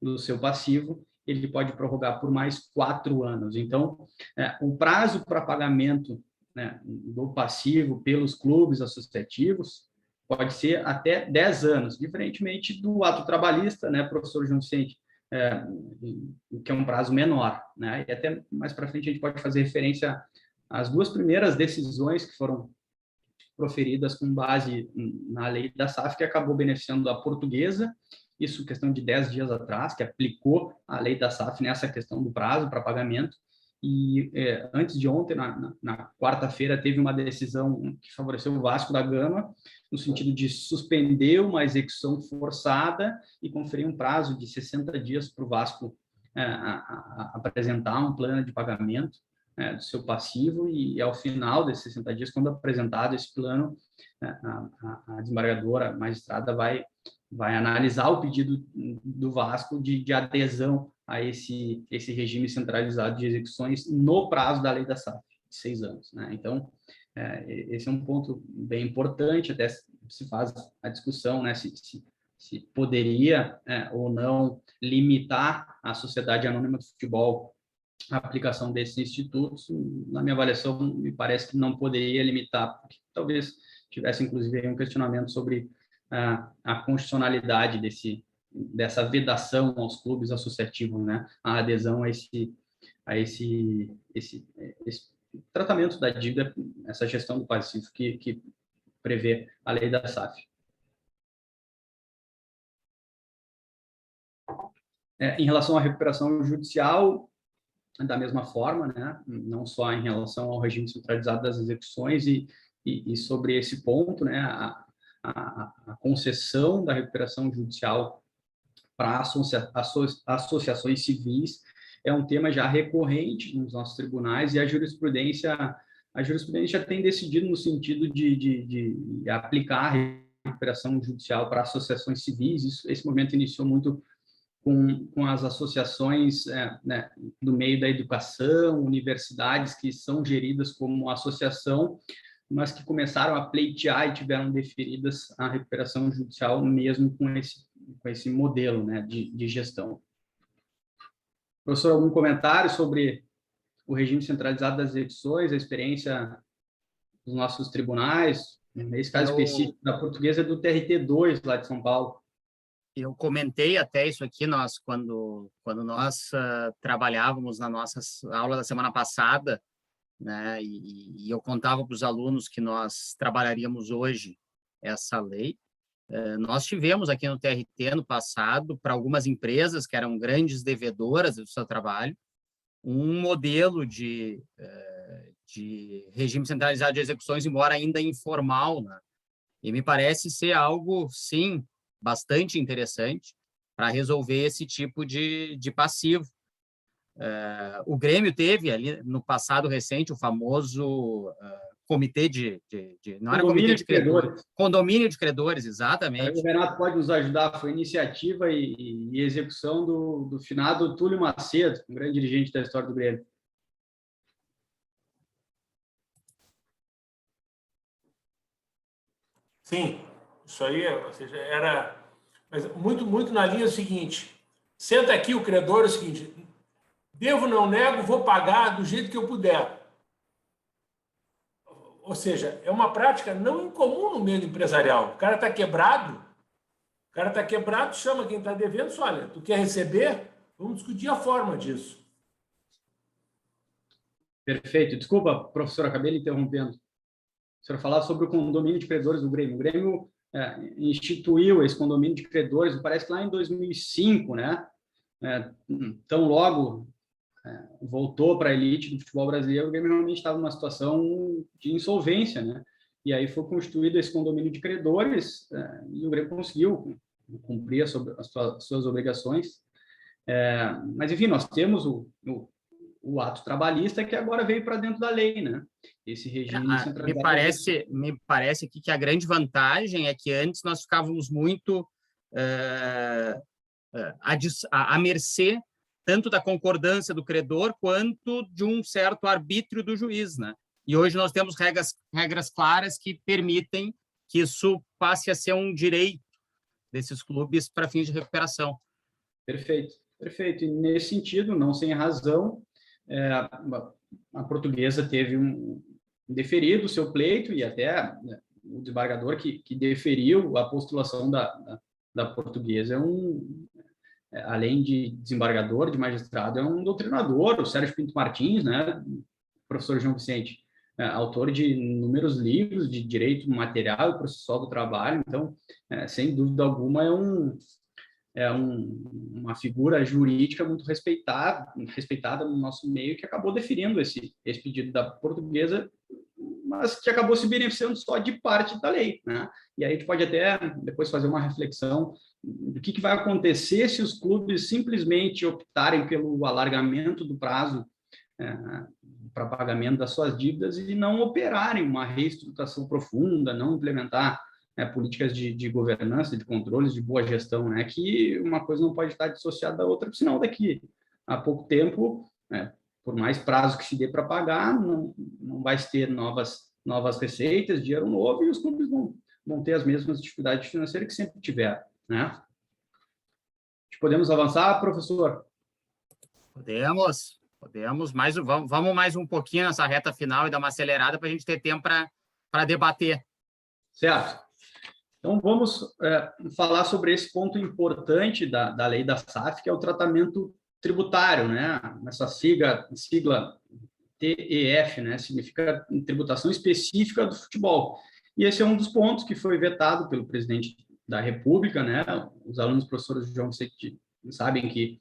do seu passivo, ele pode prorrogar por mais 4 anos. Então, o prazo para pagamento, né, do passivo pelos clubes associativos pode ser até 10 anos, diferentemente do ato trabalhista, né, professor João Vicente, que é um prazo menor, né? E até mais para frente a gente pode fazer referência às 2 primeiras decisões que foram proferidas com base na lei da SAF, que acabou beneficiando a Portuguesa, isso questão de 10 dias atrás, que aplicou a lei da SAF nessa questão do prazo para pagamento, e antes de ontem, na quarta-feira, teve uma decisão que favoreceu o Vasco da Gama, no sentido de suspender uma execução forçada e conferir um prazo de 60 dias para o Vasco apresentar um plano de pagamento do seu passivo, e ao final desses 60 dias, quando apresentado esse plano, a desembargadora, a magistrada, vai analisar o pedido do Vasco de adesão a esse regime centralizado de execuções no prazo da lei da SAF, de 6 anos, né? Então, esse é um ponto bem importante, até se faz a discussão, né, se poderia ou não limitar a Sociedade Anônima de Futebol a aplicação desses institutos. Na minha avaliação, me parece que não poderia limitar, porque talvez tivesse, inclusive, um questionamento sobre a constitucionalidade dessa vedação aos clubes associativos, né? A adesão a esse tratamento da dívida, essa gestão do passivo que prevê a lei da SAF. Em relação à recuperação judicial, da mesma forma, né? Não só em relação ao regime centralizado das execuções, e sobre esse ponto, né? A concessão da recuperação judicial para associações civis é um tema já recorrente nos nossos tribunais, e a jurisprudência tem decidido no sentido de aplicar a recuperação judicial para associações civis. Esse movimento iniciou muito com as associações, né, do meio da educação, universidades que são geridas como associação, mas que começaram a pleitear e tiveram deferidas a recuperação judicial mesmo com esse modelo, né, de gestão. Professor, algum comentário sobre o regime centralizado das execuções, a experiência dos nossos tribunais? Nesse caso específico da Portuguesa, é do TRT2, lá de São Paulo. Eu comentei até isso aqui, quando nós trabalhávamos na nossa aula da semana passada, né, e eu contava para os alunos que nós trabalharíamos hoje essa lei. Nós tivemos aqui no TRT, no passado, para algumas empresas que eram grandes devedoras do seu trabalho, um modelo de regime centralizado de execuções, embora ainda informal, né? E me parece ser algo, sim, bastante interessante para resolver esse tipo de passivo. O Grêmio teve ali no passado recente o famoso comitê não era comitê de credores, condomínio de credores, exatamente. O Renato pode nos ajudar, foi iniciativa e execução do finado Túlio Macedo, um grande dirigente da história do Grêmio. Sim, isso aí, ou seja, era, mas muito na linha seguinte: senta aqui o credor, é o seguinte, devo, não nego, vou pagar do jeito que eu puder. Ou seja, é uma prática não incomum no meio empresarial. O cara está quebrado, chama quem está devendo, só, olha, tu quer receber? Vamos discutir a forma disso. Perfeito. Desculpa, professor, acabei lhe interrompendo. O senhor falar sobre o condomínio de credores do Grêmio. O Grêmio instituiu esse condomínio de credores, parece que lá em 2005, né? Tão logo voltou para a elite do futebol brasileiro, o Grêmio realmente estava numa situação de insolvência, né? E aí foi constituído esse condomínio de credores, e o Grêmio conseguiu cumprir as suas obrigações. Mas, enfim, nós temos o o ato trabalhista que agora veio para dentro da lei, né? Esse regime centralizado. Me parece que a grande vantagem é que antes nós ficávamos muito à mercê tanto da concordância do credor quanto de um certo arbítrio do juiz, né? E hoje nós temos regras claras que permitem que isso passe a ser um direito desses clubes para fins de recuperação. Perfeito, perfeito. E nesse sentido, não sem razão, a Portuguesa teve deferido o seu pleito e até o desembargador que deferiu a postulação da Portuguesa além de desembargador, de magistrado, é um doutrinador, o Sérgio Pinto Martins, né, professor João Vicente, autor de inúmeros livros de direito material e processual do trabalho. Então, sem dúvida alguma, uma figura jurídica muito respeitada no nosso meio, que acabou deferindo esse pedido da Portuguesa, mas que acabou se beneficiando só de parte da lei, né? E aí a gente pode até depois fazer uma reflexão do que vai acontecer se os clubes simplesmente optarem pelo alargamento do prazo para pagamento das suas dívidas e não operarem uma reestruturação profunda, não implementar políticas de governança, de controles, de boa gestão, né? Que uma coisa não pode estar dissociada da outra, senão daqui a pouco tempo, por mais prazo que se dê para pagar, não vai ter novas receitas, dinheiro novo, e os clubes vão ter as mesmas dificuldades financeiras que sempre tiveram, né? Podemos avançar, professor? Podemos, mas vamos mais um pouquinho nessa reta final e dar uma acelerada para a gente ter tempo para debater. Certo. Então, vamos falar sobre esse ponto importante da lei da SAF, que é o tratamento tributário, né? Essa sigla TEF, né? Significa tributação específica do futebol. E esse é um dos pontos que foi vetado pelo presidente da República, né? Os alunos professores de João Vicente sabem que,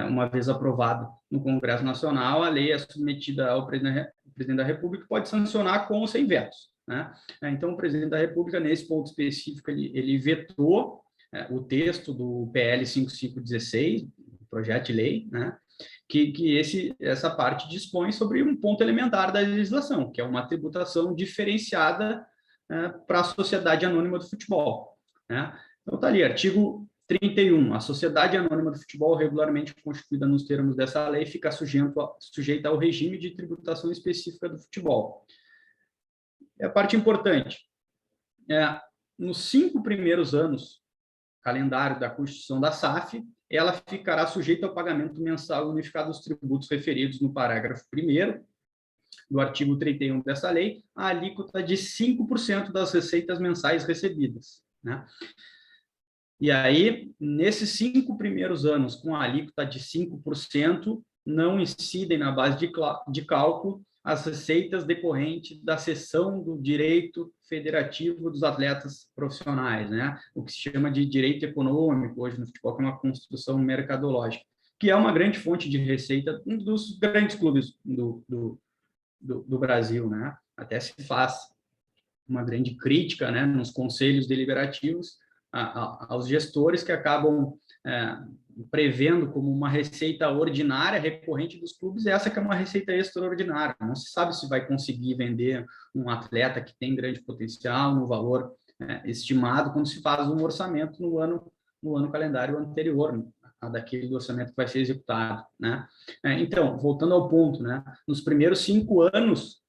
uma vez aprovado no Congresso Nacional, a lei é submetida ao presidente da República, que pode sancionar com ou sem vetos, né? Então, o presidente da República, nesse ponto específico, ele vetou o texto do PL 5516, projeto de lei, né? Que essa parte dispõe sobre um ponto elementar da legislação, que é uma tributação diferenciada para a sociedade anônima do futebol, né? Então, está ali, artigo 31. A sociedade anônima do futebol, regularmente constituída nos termos dessa lei, fica sujeita ao regime de tributação específica do futebol. É a parte importante. Nos 5 primeiros anos, calendário da Constituição da SAF, ela ficará sujeita ao pagamento mensal unificado dos tributos referidos no parágrafo 1º do artigo 31 dessa lei, a alíquota de 5% das receitas mensais recebidas, né? E aí, nesses 5 primeiros anos, com a alíquota de 5%, não incidem na base de cálculo as receitas decorrentes da cessão do direito federativo dos atletas profissionais, né? O que se chama de direito econômico hoje no futebol, que é uma construção mercadológica, que é uma grande fonte de receita dos grandes clubes do Brasil, né? Até se faz uma grande crítica, né, nos conselhos deliberativos aos gestores que acabam prevendo como uma receita ordinária recorrente dos clubes, essa que é uma receita extraordinária. Não se sabe se vai conseguir vender um atleta que tem grande potencial no valor estimado quando se faz um orçamento no ano calendário anterior, daquele orçamento que vai ser executado, né? Então, voltando ao ponto, né, nos primeiros 5 anos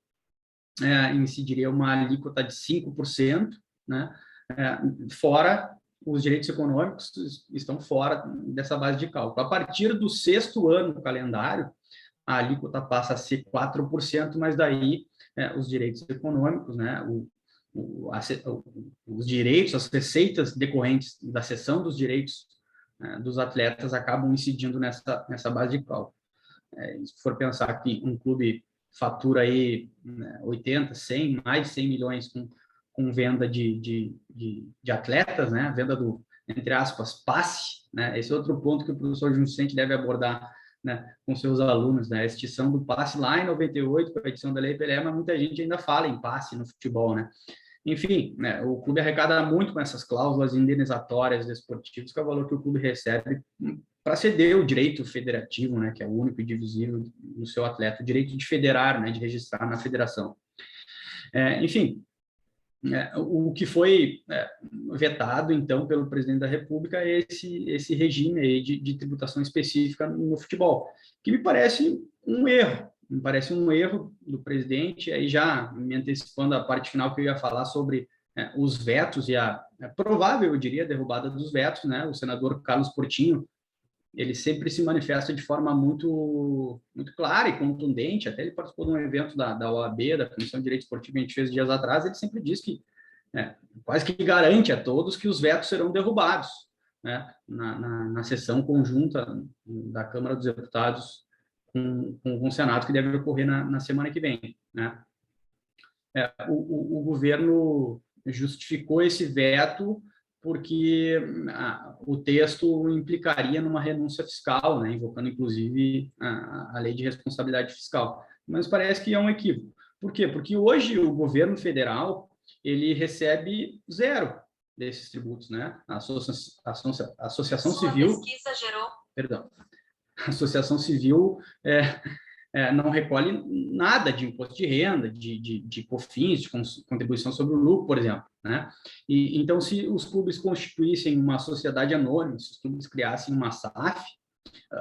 incidiria uma alíquota de 5%, né? Fora os direitos econômicos estão fora dessa base de cálculo. A partir do 6º ano do calendário, a alíquota passa a ser 4%, mas daí os direitos econômicos, né, os direitos, as receitas decorrentes da cessão dos direitos dos atletas acabam incidindo nessa base de cálculo. Se for pensar que um clube fatura aí 80, 100, mais de 100 milhões com venda de atletas, né? Venda do, entre aspas, passe, né? Esse é outro ponto que o professor João Vicente deve abordar, né, com seus alunos, né? A extinção do passe lá em 98, com a edição da Lei Pelé, mas muita gente ainda fala em passe no futebol, né? Enfim, né, o clube arrecada muito com essas cláusulas indenizatórias desportivas, que é o valor que o clube recebe para ceder o direito federativo, né, que é o único e divisível no seu atleta, o direito de federar, né, de registrar na federação. Enfim, o que foi vetado, então, pelo presidente da República é esse regime aí de tributação específica no futebol, que me parece um erro do presidente, aí já me antecipando a parte final que eu ia falar sobre os vetos e a provável, eu diria, derrubada dos vetos, né? O senador Carlos Portinho, ele sempre se manifesta de forma muito, muito clara e contundente, até ele participou de um evento da OAB, da Comissão de Direito Esportivo, que a gente fez dias atrás, ele sempre diz que, quase que garante a todos que os vetos serão derrubados, né, na sessão conjunta da Câmara dos Deputados com o Senado, que deve ocorrer na semana que vem, né. O governo justificou esse veto porque o texto implicaria numa renúncia fiscal, né, invocando, inclusive, a lei de responsabilidade fiscal. Mas parece que é um equívoco. Por quê? Porque hoje o governo federal ele recebe zero desses tributos, né? A Associação Civil... pesquisa gerou... Perdão. A Associação Civil não recolhe nada de imposto de renda, de COFINS, de contribuição sobre o lucro, por exemplo, né? E então, se os clubes constituíssem uma sociedade anônima, se os clubes criassem uma SAF,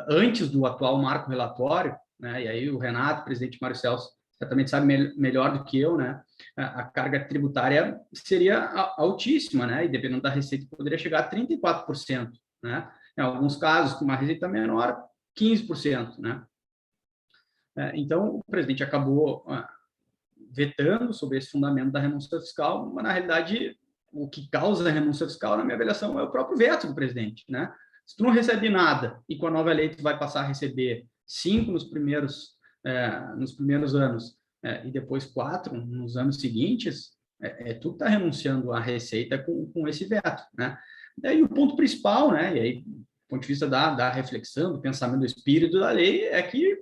antes do atual marco relatório, né? E aí o Renato, o presidente Mário Celso, certamente sabe melhor do que eu, né? A carga tributária seria altíssima, né? E dependendo da receita, poderia chegar a 34%, né? Em alguns casos, com uma receita menor, 15%, né? Então, o presidente acabou vetando sobre esse fundamento da renúncia fiscal, mas, na realidade, o que causa a renúncia fiscal, na minha avaliação, é o próprio veto do presidente, né? Se tu não recebe nada e com a nova lei tu vai passar a receber 5 nos primeiros anos e depois 4 nos anos seguintes, tu está renunciando à receita com esse veto, né? Daí o ponto principal, né? E aí, do ponto de vista da reflexão, do pensamento, do espírito da lei, é que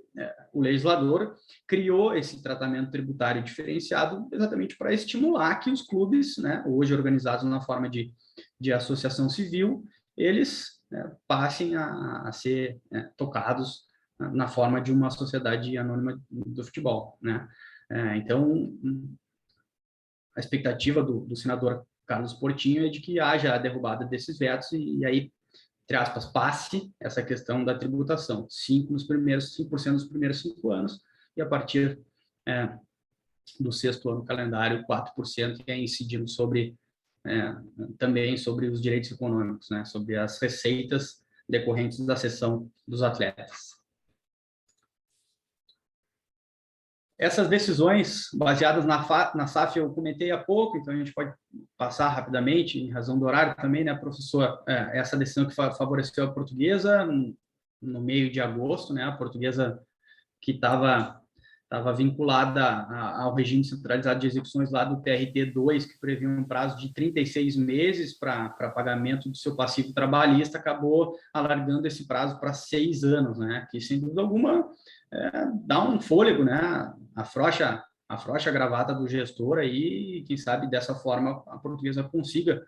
o legislador criou esse tratamento tributário diferenciado exatamente para estimular que os clubes, né, hoje organizados na forma de associação civil, eles passem a ser tocados na forma de uma sociedade anônima do futebol, né? Então, a expectativa do senador Carlos Portinho é de que haja a derrubada desses vetos e aí, entre aspas, passe essa questão da tributação, 5% nos primeiros 5 anos, e a partir do 6º ano calendário, 4%, que é incidindo também sobre os direitos econômicos, né, sobre as receitas decorrentes da cessão dos atletas. Essas decisões baseadas na SAF eu comentei há pouco, então a gente pode passar rapidamente, em razão do horário também, né, professor? Essa decisão que favoreceu a Portuguesa no meio de agosto, né, a Portuguesa que estava vinculada ao regime centralizado de execuções lá do TRT2, que previa um prazo de 36 meses para pagamento do seu passivo trabalhista, acabou alargando esse prazo para 6 anos, né, que sem dúvida alguma dá um fôlego, né, afrouxa a gravata do gestor aí, e quem sabe dessa forma a Portuguesa consiga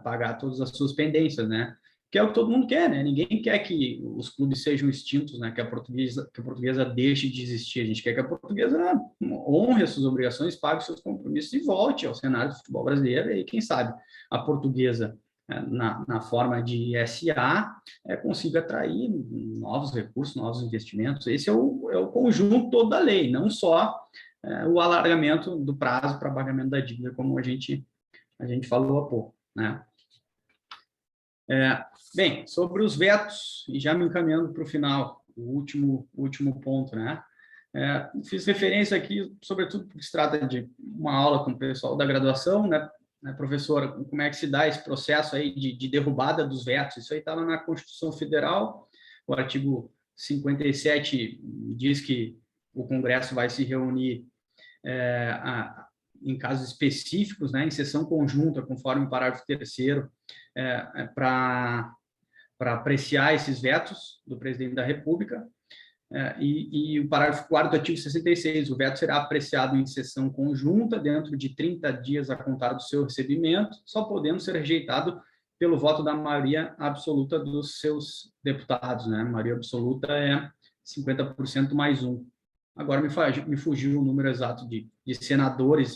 pagar todas as suas pendências, né, que é o que todo mundo quer, né? Ninguém quer que os clubes sejam extintos, né? Que a Portuguesa deixe de existir. A gente quer que a Portuguesa honre as suas obrigações, pague os seus compromissos e volte ao cenário do futebol brasileiro. E quem sabe a Portuguesa, na forma de SA, consiga atrair novos recursos, novos investimentos. Esse é o conjunto todo da lei, não só o alargamento do prazo para pagamento da dívida, como a gente falou há pouco, né? Bem, sobre os vetos, e já me encaminhando para o final, o último ponto, né? Fiz referência aqui, sobretudo porque se trata de uma aula com o pessoal da graduação, né, professora, como é que se dá esse processo aí de derrubada dos vetos? Isso aí está lá na Constituição Federal, o artigo 57 diz que o Congresso vai se reunir em casos específicos, né, em sessão conjunta, conforme o parágrafo 3º, para apreciar esses vetos do presidente da República, e o parágrafo 4º do artigo 66, o veto será apreciado em sessão conjunta dentro de 30 dias a contar do seu recebimento, só podendo ser rejeitado pelo voto da maioria absoluta dos seus deputados, né? A maioria absoluta é 50% mais um. Agora me fugiu o número exato de senadores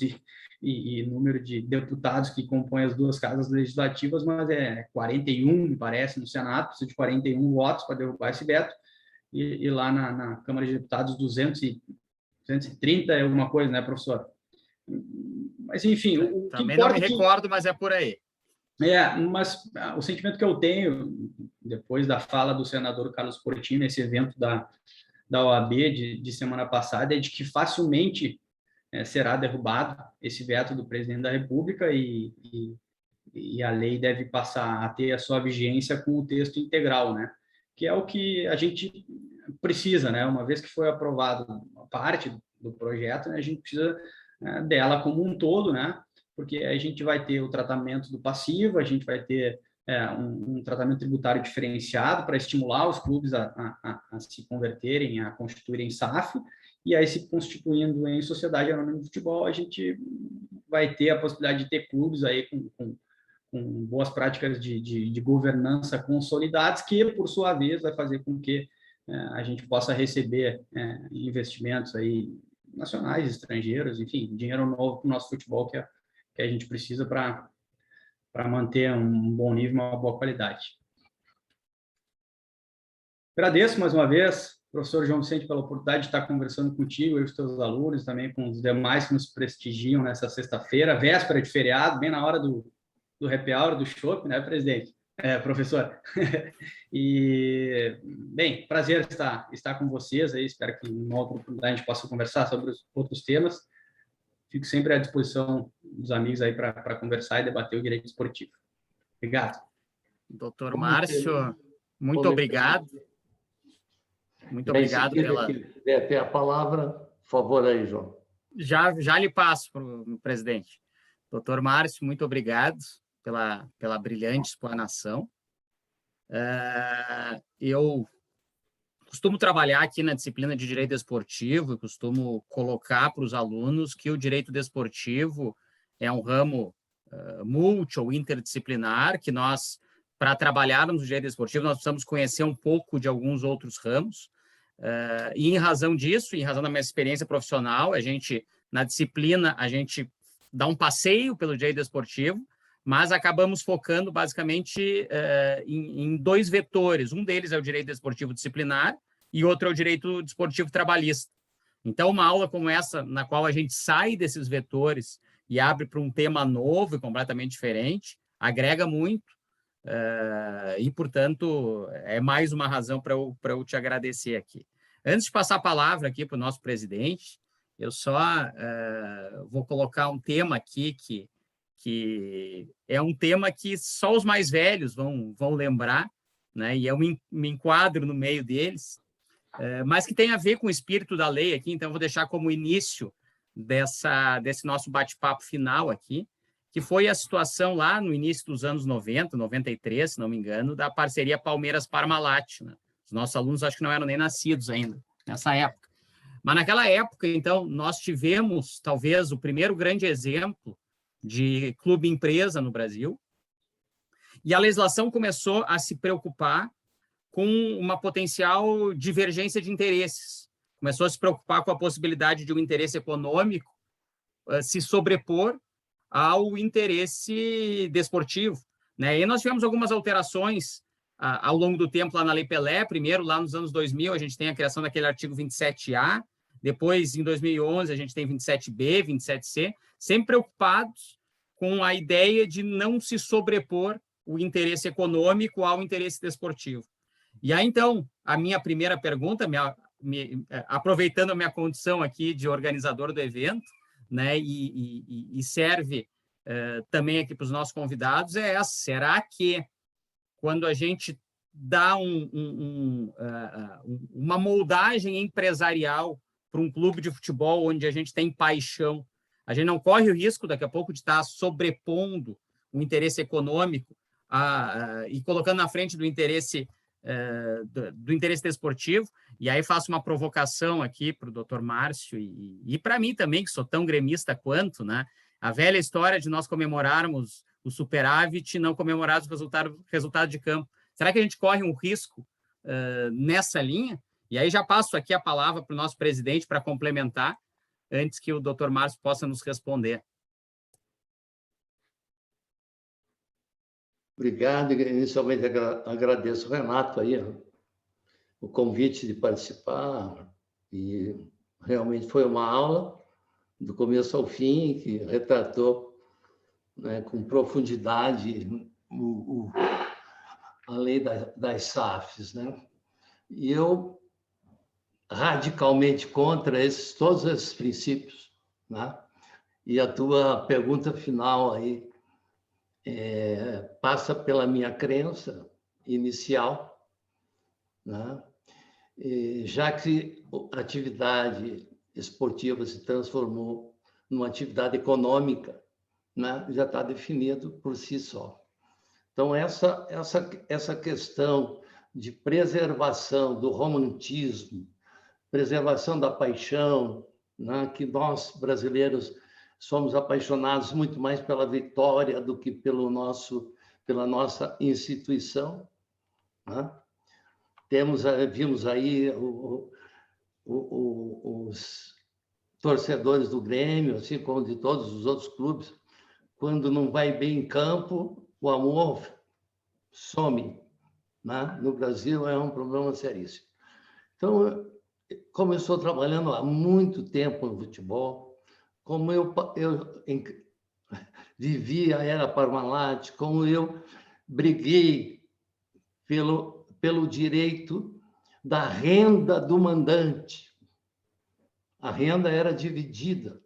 e número de deputados que compõem as duas casas legislativas, mas é 41, me parece, no Senado, precisa de 41 votos para derrubar esse veto, e lá na Câmara de Deputados, 230 é alguma coisa, né, professor? Mas, enfim, o que também importa não me recordo, mas é por aí. Mas o sentimento que eu tenho, depois da fala do senador Carlos Portinho, nesse evento da OAB de semana passada, é de que facilmente será derrubado esse veto do presidente da República e a lei deve passar a ter a sua vigência com o texto integral, né? Que é o que a gente precisa, né? Uma vez que foi aprovado a parte do projeto, né, a gente precisa dela como um todo, né? Porque a gente vai ter o tratamento do passivo, a gente vai ter um tratamento tributário diferenciado para estimular os clubes a se converterem, a constituírem SAF, e aí se constituindo em sociedade anônima de futebol, a gente vai ter a possibilidade de ter clubes aí com boas práticas de governança consolidadas, que, por sua vez, vai fazer com que a gente possa receber investimentos aí nacionais, estrangeiros, enfim, dinheiro novo para o nosso futebol que a gente precisa para manter um bom nível e uma boa qualidade. Agradeço mais uma vez, professor João Vicente, pela oportunidade de estar conversando contigo e os teus alunos, também com os demais que nos prestigiam nessa sexta-feira, véspera de feriado, bem na hora do happy hour, do chopp, né, presidente? Professor. E, bem, prazer estar com vocês aí, espero que em uma outra oportunidade a gente possa conversar sobre os outros temas. Fico sempre à disposição dos amigos aí para conversar e debater o direito esportivo. Obrigado. Doutor Márcio, muito obrigado. Muito obrigado pela... Se quiser ter a palavra, por favor aí, João. Já lhe passo para o presidente. Doutor Márcio, muito obrigado pela brilhante explanação. Eu costumo trabalhar aqui na disciplina de Direito Desportivo e costumo colocar para os alunos que o Direito Desportivo é um ramo multi- ou interdisciplinar, que nós, para trabalharmos no Direito Desportivo, nós precisamos conhecer um pouco de alguns outros ramos. E em razão disso, em razão da minha experiência profissional, na disciplina, a gente dá um passeio pelo Direito Desportivo, mas acabamos focando basicamente em dois vetores. Um deles é o direito desportivo disciplinar e outro é o direito desportivo trabalhista. Então, uma aula como essa, na qual a gente sai desses vetores e abre para um tema novo e completamente diferente, agrega muito e, portanto, é mais uma razão para eu te agradecer aqui. Antes de passar a palavra aqui para o nosso presidente, eu só vou colocar um tema aqui que é um tema que só os mais velhos vão lembrar, né? E eu me enquadro no meio deles, mas que tem a ver com o espírito da lei aqui, então eu vou deixar como início desse nosso bate-papo final aqui, que foi a situação lá no início dos anos 90, 93, se não me engano, da parceria Palmeiras-Parmalat, né? Os nossos alunos acho que não eram nem nascidos ainda nessa época. Mas naquela época, então, nós tivemos talvez o primeiro grande exemplo de clube-empresa no Brasil, e a legislação começou a se preocupar com uma potencial divergência de interesses. Começou a se preocupar com a possibilidade de um interesse econômico se sobrepor ao interesse desportivo, né? E nós tivemos algumas alterações ao longo do tempo lá na Lei Pelé. Primeiro, lá nos anos 2000, a gente tem a criação daquele artigo 27A, depois, em 2011, a gente tem 27B, 27C, sempre preocupados com a ideia de não se sobrepor o interesse econômico ao interesse desportivo. E aí, então, a minha primeira pergunta, aproveitando a minha condição aqui de organizador do evento, né, e serve também aqui para os nossos convidados, é essa: será que quando a gente dá uma moldagem empresarial para um clube de futebol onde a gente tem paixão, a gente não corre o risco daqui a pouco de estar sobrepondo o interesse econômico e colocando na frente do interesse desportivo? E aí faço uma provocação aqui para o doutor Márcio e para mim também, que sou tão gremista quanto, né? A velha história de nós comemorarmos o superávit e não comemorarmos o resultado de campo. Será que a gente corre um risco nessa linha? E aí já passo aqui a palavra para o nosso presidente para complementar, antes que o Dr. Márcio possa nos responder. Obrigado. Inicialmente agradeço ao Renato aí o convite de participar, e realmente foi uma aula do começo ao fim, que retratou, né, com profundidade a lei das SAFs, né? E eu radicalmente contra todos esses princípios, né? E a tua pergunta final aí passa pela minha crença inicial, né? E já que a atividade esportiva se transformou numa atividade econômica, né? Já está definido por si só. Então, essa questão de preservação do romantismo, preservação da paixão, né? Que nós, brasileiros, somos apaixonados muito mais pela vitória do que pela nossa instituição, né? Vimos aí os torcedores do Grêmio, assim como de todos os outros clubes, quando não vai bem em campo, o amor some, né? No Brasil é um problema seríssimo. Então, como eu estou trabalhando há muito tempo no futebol, como eu vivi a era Parmalat, como eu briguei pelo direito da renda do mandante. A renda era dividida.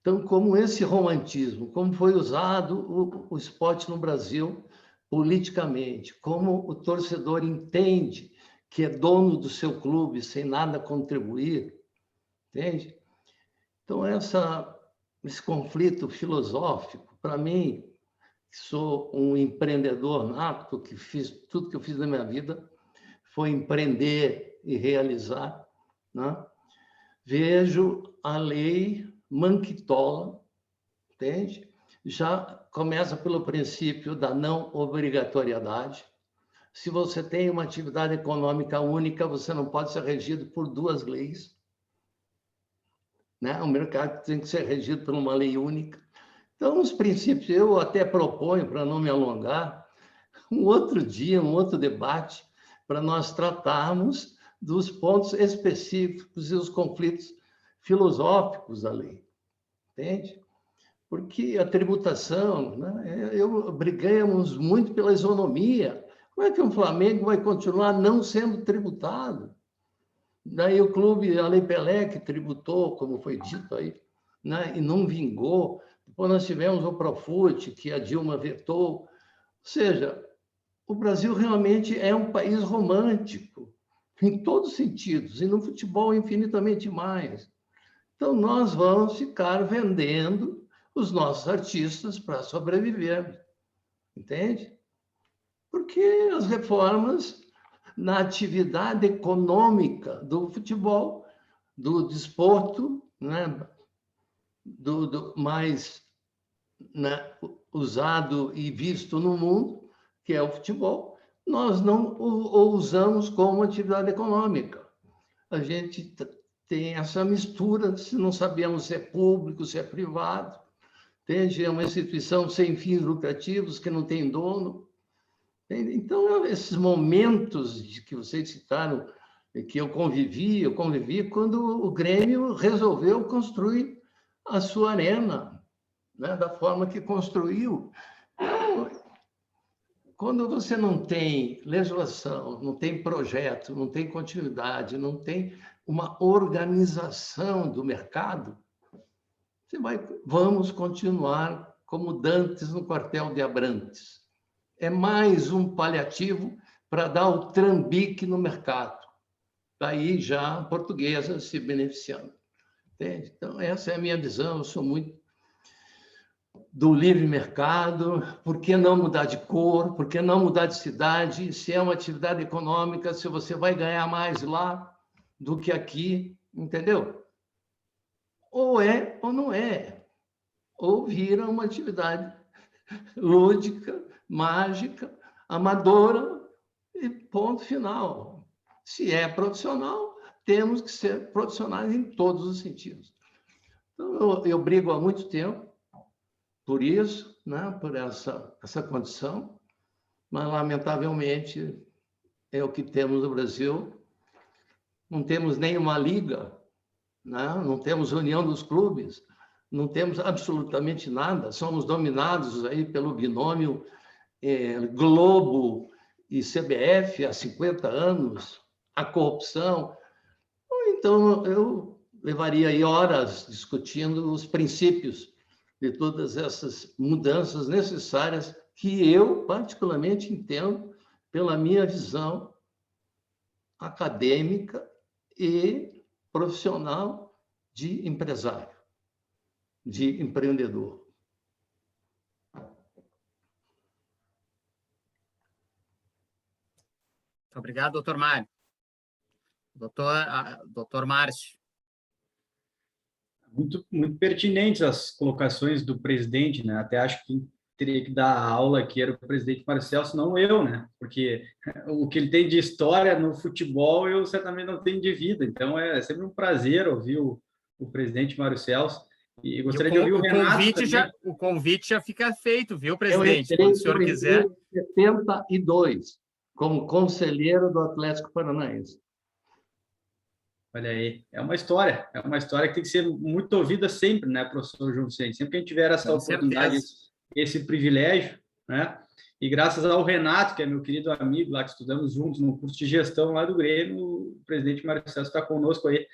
Então, como esse romantismo, como foi usado o esporte no Brasil politicamente, como o torcedor entende que é dono do seu clube sem nada contribuir, entende? Então, esse conflito filosófico, para mim, que sou um empreendedor nato, que fiz tudo que eu fiz na minha vida foi empreender e realizar, né? Vejo a lei Manquitola, entende? Já começa pelo princípio da não obrigatoriedade. Se você tem uma atividade econômica única, você não pode ser regido por duas leis, né? O mercado tem que ser regido por uma lei única. Então, os princípios, eu até proponho, para não me alongar, um outro dia, um outro debate, para nós tratarmos dos pontos específicos e os conflitos filosóficos da lei, entende? Porque a tributação, né? Brigamos muito pela isonomia. Como é que um Flamengo vai continuar não sendo tributado? Daí o clube, a Lei Pelé, que tributou, como foi dito aí, né? E não vingou. Depois nós tivemos o Profut, que a Dilma vetou. Ou seja, o Brasil realmente é um país romântico, em todos os sentidos, e no futebol infinitamente mais. Então, nós vamos ficar vendendo os nossos artistas para sobreviver, entende? Porque as reformas na atividade econômica do futebol, do desporto, né? do mais, né, usado e visto no mundo, que é o futebol, nós não o usamos como atividade econômica. A gente tem essa mistura, se não sabemos se é público, se é privado, entende? É uma instituição sem fins lucrativos, que não tem dono. Entende? Então, esses momentos que vocês citaram, que eu convivi quando o Grêmio resolveu construir a sua arena, né, da forma que construiu. Então, quando você não tem legislação, não tem projeto, não tem continuidade, não tem uma organização do mercado, vamos continuar como dantes no quartel de Abrantes. É mais um paliativo para dar o trambique no mercado. Daí já a portuguesa se beneficiando. Entende? Então, essa é a minha visão. Eu sou muito do livre mercado. Por que não mudar de cor? Por que não mudar de cidade? Se é uma atividade econômica, se você vai ganhar mais lá do que aqui, entendeu? Ou é ou não é. Ou vira uma atividade lúdica, mágica, amadora e ponto final. Se é profissional, temos que ser profissionais em todos os sentidos. Então, eu brigo há muito tempo por isso, né? Por essa condição, mas, lamentavelmente, é o que temos no Brasil. Não temos nenhuma liga, né? Não temos união dos clubes, não temos absolutamente nada. Somos dominados aí pelo binômio Globo e CBF há 50 anos, a corrupção. Então, eu levaria aí horas discutindo os princípios de todas essas mudanças necessárias que eu, particularmente, entendo pela minha visão acadêmica e profissional de empresário, de empreendedor. Muito obrigado, doutor Mário. Doutor Márcio. Muito, muito pertinentes as colocações do presidente, né? Até acho que teria que dar a aula que era o presidente Marcelo, senão eu, né? Porque o que ele tem de história no futebol, eu certamente não tenho de vida. Então, é sempre um prazer ouvir o presidente Mário Celso. E gostaria de ouvir o Renato. O convite já fica feito, viu, presidente? Quando o senhor quiser. Em 72, como conselheiro do Atlético Paranaense. Olha aí, é uma história que tem que ser muito ouvida sempre, né, professor João Vicente? Sempre que a gente tiver essa oportunidade, esse privilégio, né? E graças ao Renato, que é meu querido amigo lá, que estudamos juntos no curso de gestão lá do Grêmio, o presidente Mário Celso está conosco aí.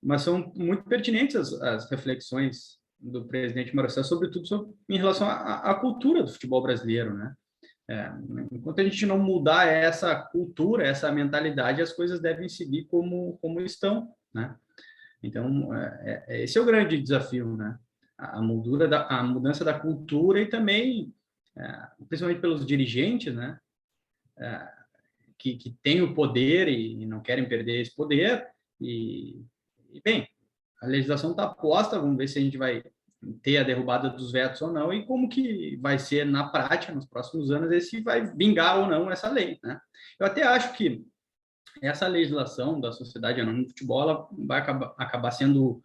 Mas são muito pertinentes as reflexões do presidente Mário Celso, sobretudo em relação à cultura do futebol brasileiro, né? Enquanto a gente não mudar essa cultura, essa mentalidade, as coisas devem seguir como estão, né? Então, esse é o grande desafio, né? A mudança da cultura e também, principalmente pelos dirigentes, né? Que têm o poder e não querem perder esse poder. E bem, a legislação está posta, vamos ver se a gente vai ter a derrubada dos vetos ou não, e como que vai ser na prática, nos próximos anos, se vai vingar ou não essa lei, né? Eu até acho que essa legislação da Sociedade Anônima de Futebol ela vai acabar sendo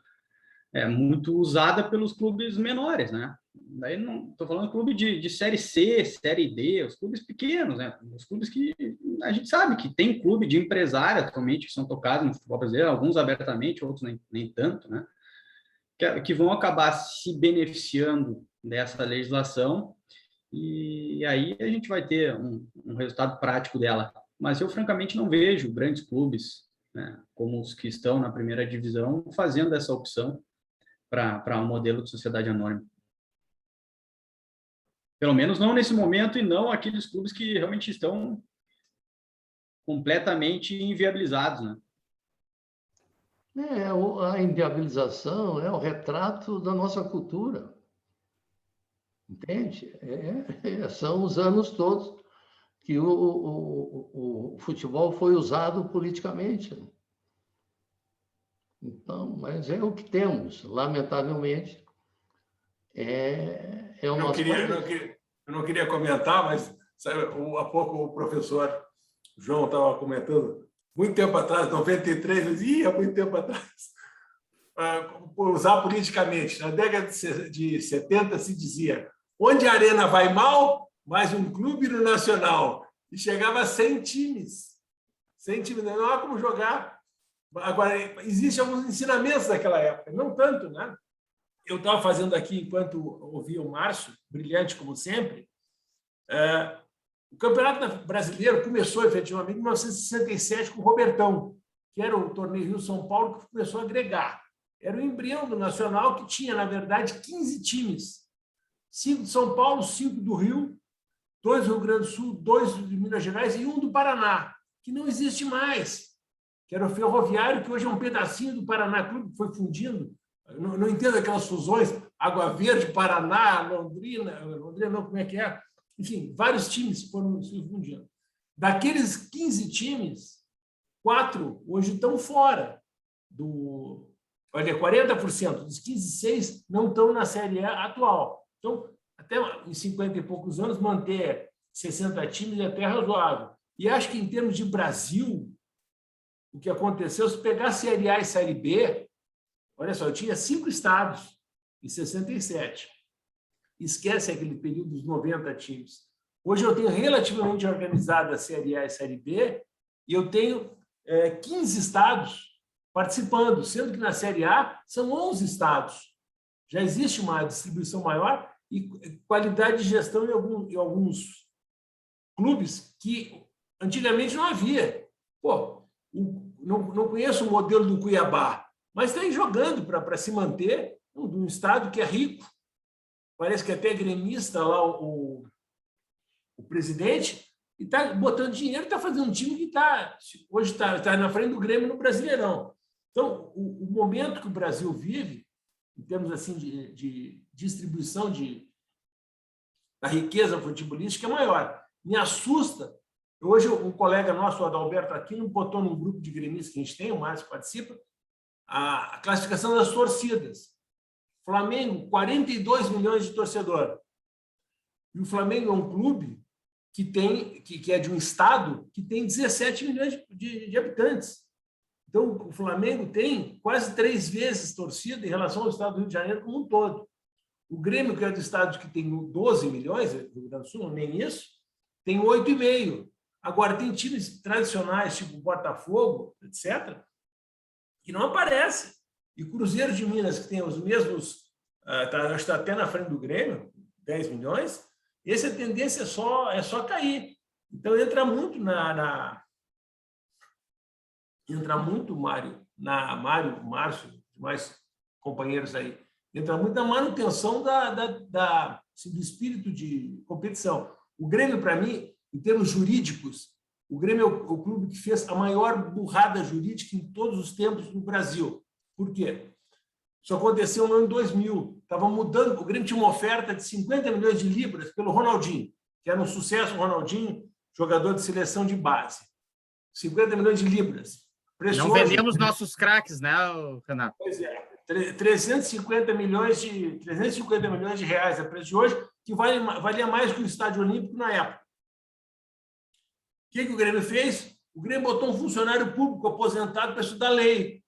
muito usada pelos clubes menores, né? Daí não estou falando clube de Série C, Série D, os clubes pequenos, né? Os clubes que a gente sabe que tem clube de empresário atualmente que são tocados no futebol brasileiro, alguns abertamente, outros nem tanto, né? Que vão acabar se beneficiando dessa legislação, e aí a gente vai ter um resultado prático dela. Mas eu, francamente, não vejo grandes clubes, né, como os que estão na primeira divisão, fazendo essa opção para um modelo de sociedade anônima. Pelo menos não nesse momento, e não aqueles clubes que realmente estão completamente inviabilizados, né? A inviabilização é o retrato da nossa cultura. Entende? São os anos todos que o futebol foi usado politicamente. Então, mas é o que temos, lamentavelmente. Eu não queria comentar, mas sabe, há pouco o professor João estava comentando, muito tempo atrás, 93, eu dizia, há muito tempo atrás, usar politicamente. Na década de 70 se dizia, onde a arena vai mal, mais um clube no Nacional. E chegava a 100 times. 100 times, não há como jogar. Agora, existem alguns ensinamentos daquela época, não tanto, né? Eu estava fazendo aqui, enquanto ouvia o Márcio, brilhante como sempre, o Campeonato Brasileiro começou, efetivamente, em 1967, com o Robertão, que era o torneio Rio-São Paulo, que começou a agregar. Era o embrião do Nacional, que tinha, na verdade, 15 times. 5 de São Paulo, 5 do Rio, 2 do Rio Grande do Sul, 2 de Minas Gerais e 1 do Paraná, que não existe mais, que era o Ferroviário, que hoje é um pedacinho do Paraná Clube, que foi fundindo. Não entendo aquelas fusões, Água Verde, Paraná, Londrina não, como é que é? Enfim, vários times foram se fundindo. Daqueles 15 times, 4 hoje estão fora do... Olha, 40% dos 15, 6 não estão na Série A atual. Então, até em 50 e poucos anos, manter 60 times é até razoável. E acho que, em termos de Brasil, o que aconteceu, se pegar a Série A e Série B, olha só, eu tinha 5 estados em 67. Esquece aquele período dos 90 times. Hoje eu tenho relativamente organizada a Série A e Série B e eu tenho 15 estados participando, sendo que na Série A são 11 estados. Já existe uma distribuição maior e qualidade de gestão em alguns clubes que antigamente não havia. Pô, não conheço o modelo do Cuiabá, mas está aí jogando para se manter num estado que é rico. Parece que até gremista lá o presidente, e está botando dinheiro, está fazendo um time que hoje está na frente do Grêmio no Brasileirão. Então, o momento que o Brasil vive, em termos assim de distribuição da riqueza futebolística, é maior. Me assusta. Hoje, um colega nosso, o Adalberto Aquino, botou num grupo de gremistas que a gente tem, o Márcio participa, a classificação das torcidas. Flamengo, 42 milhões de torcedor. E o Flamengo é um clube que é de um estado que tem 17 milhões de habitantes. Então, o Flamengo tem quase 3 vezes torcida em relação ao estado do Rio de Janeiro como um todo. O Grêmio, que é do estado que tem 12 milhões, Rio Grande do Sul, nem isso, tem 8,5. Agora, tem times tradicionais, tipo Botafogo, etc., que não aparecem. E Cruzeiro de Minas, que tem os mesmos, está até na frente do Grêmio, 10 milhões, essa tendência é só cair. Então, entra muito Márcio, mais companheiros aí, entra muito na manutenção do espírito de competição. O Grêmio, para mim, em termos jurídicos, o Grêmio é o clube que fez a maior burrada jurídica em todos os tempos no Brasil. Por quê? Isso aconteceu no ano 2000. Estava mudando, o Grêmio tinha uma oferta de 50 milhões de libras pelo Ronaldinho, que era um sucesso, o Ronaldinho, jogador de seleção de base. 50 milhões de libras. Preço não hoje, vendemos nossos craques, né, Renato? Pois é. 350 milhões de reais a preço de hoje, que valia mais que o Estádio Olímpico na época. O que o Grêmio fez? O Grêmio botou um funcionário público aposentado para estudar lei.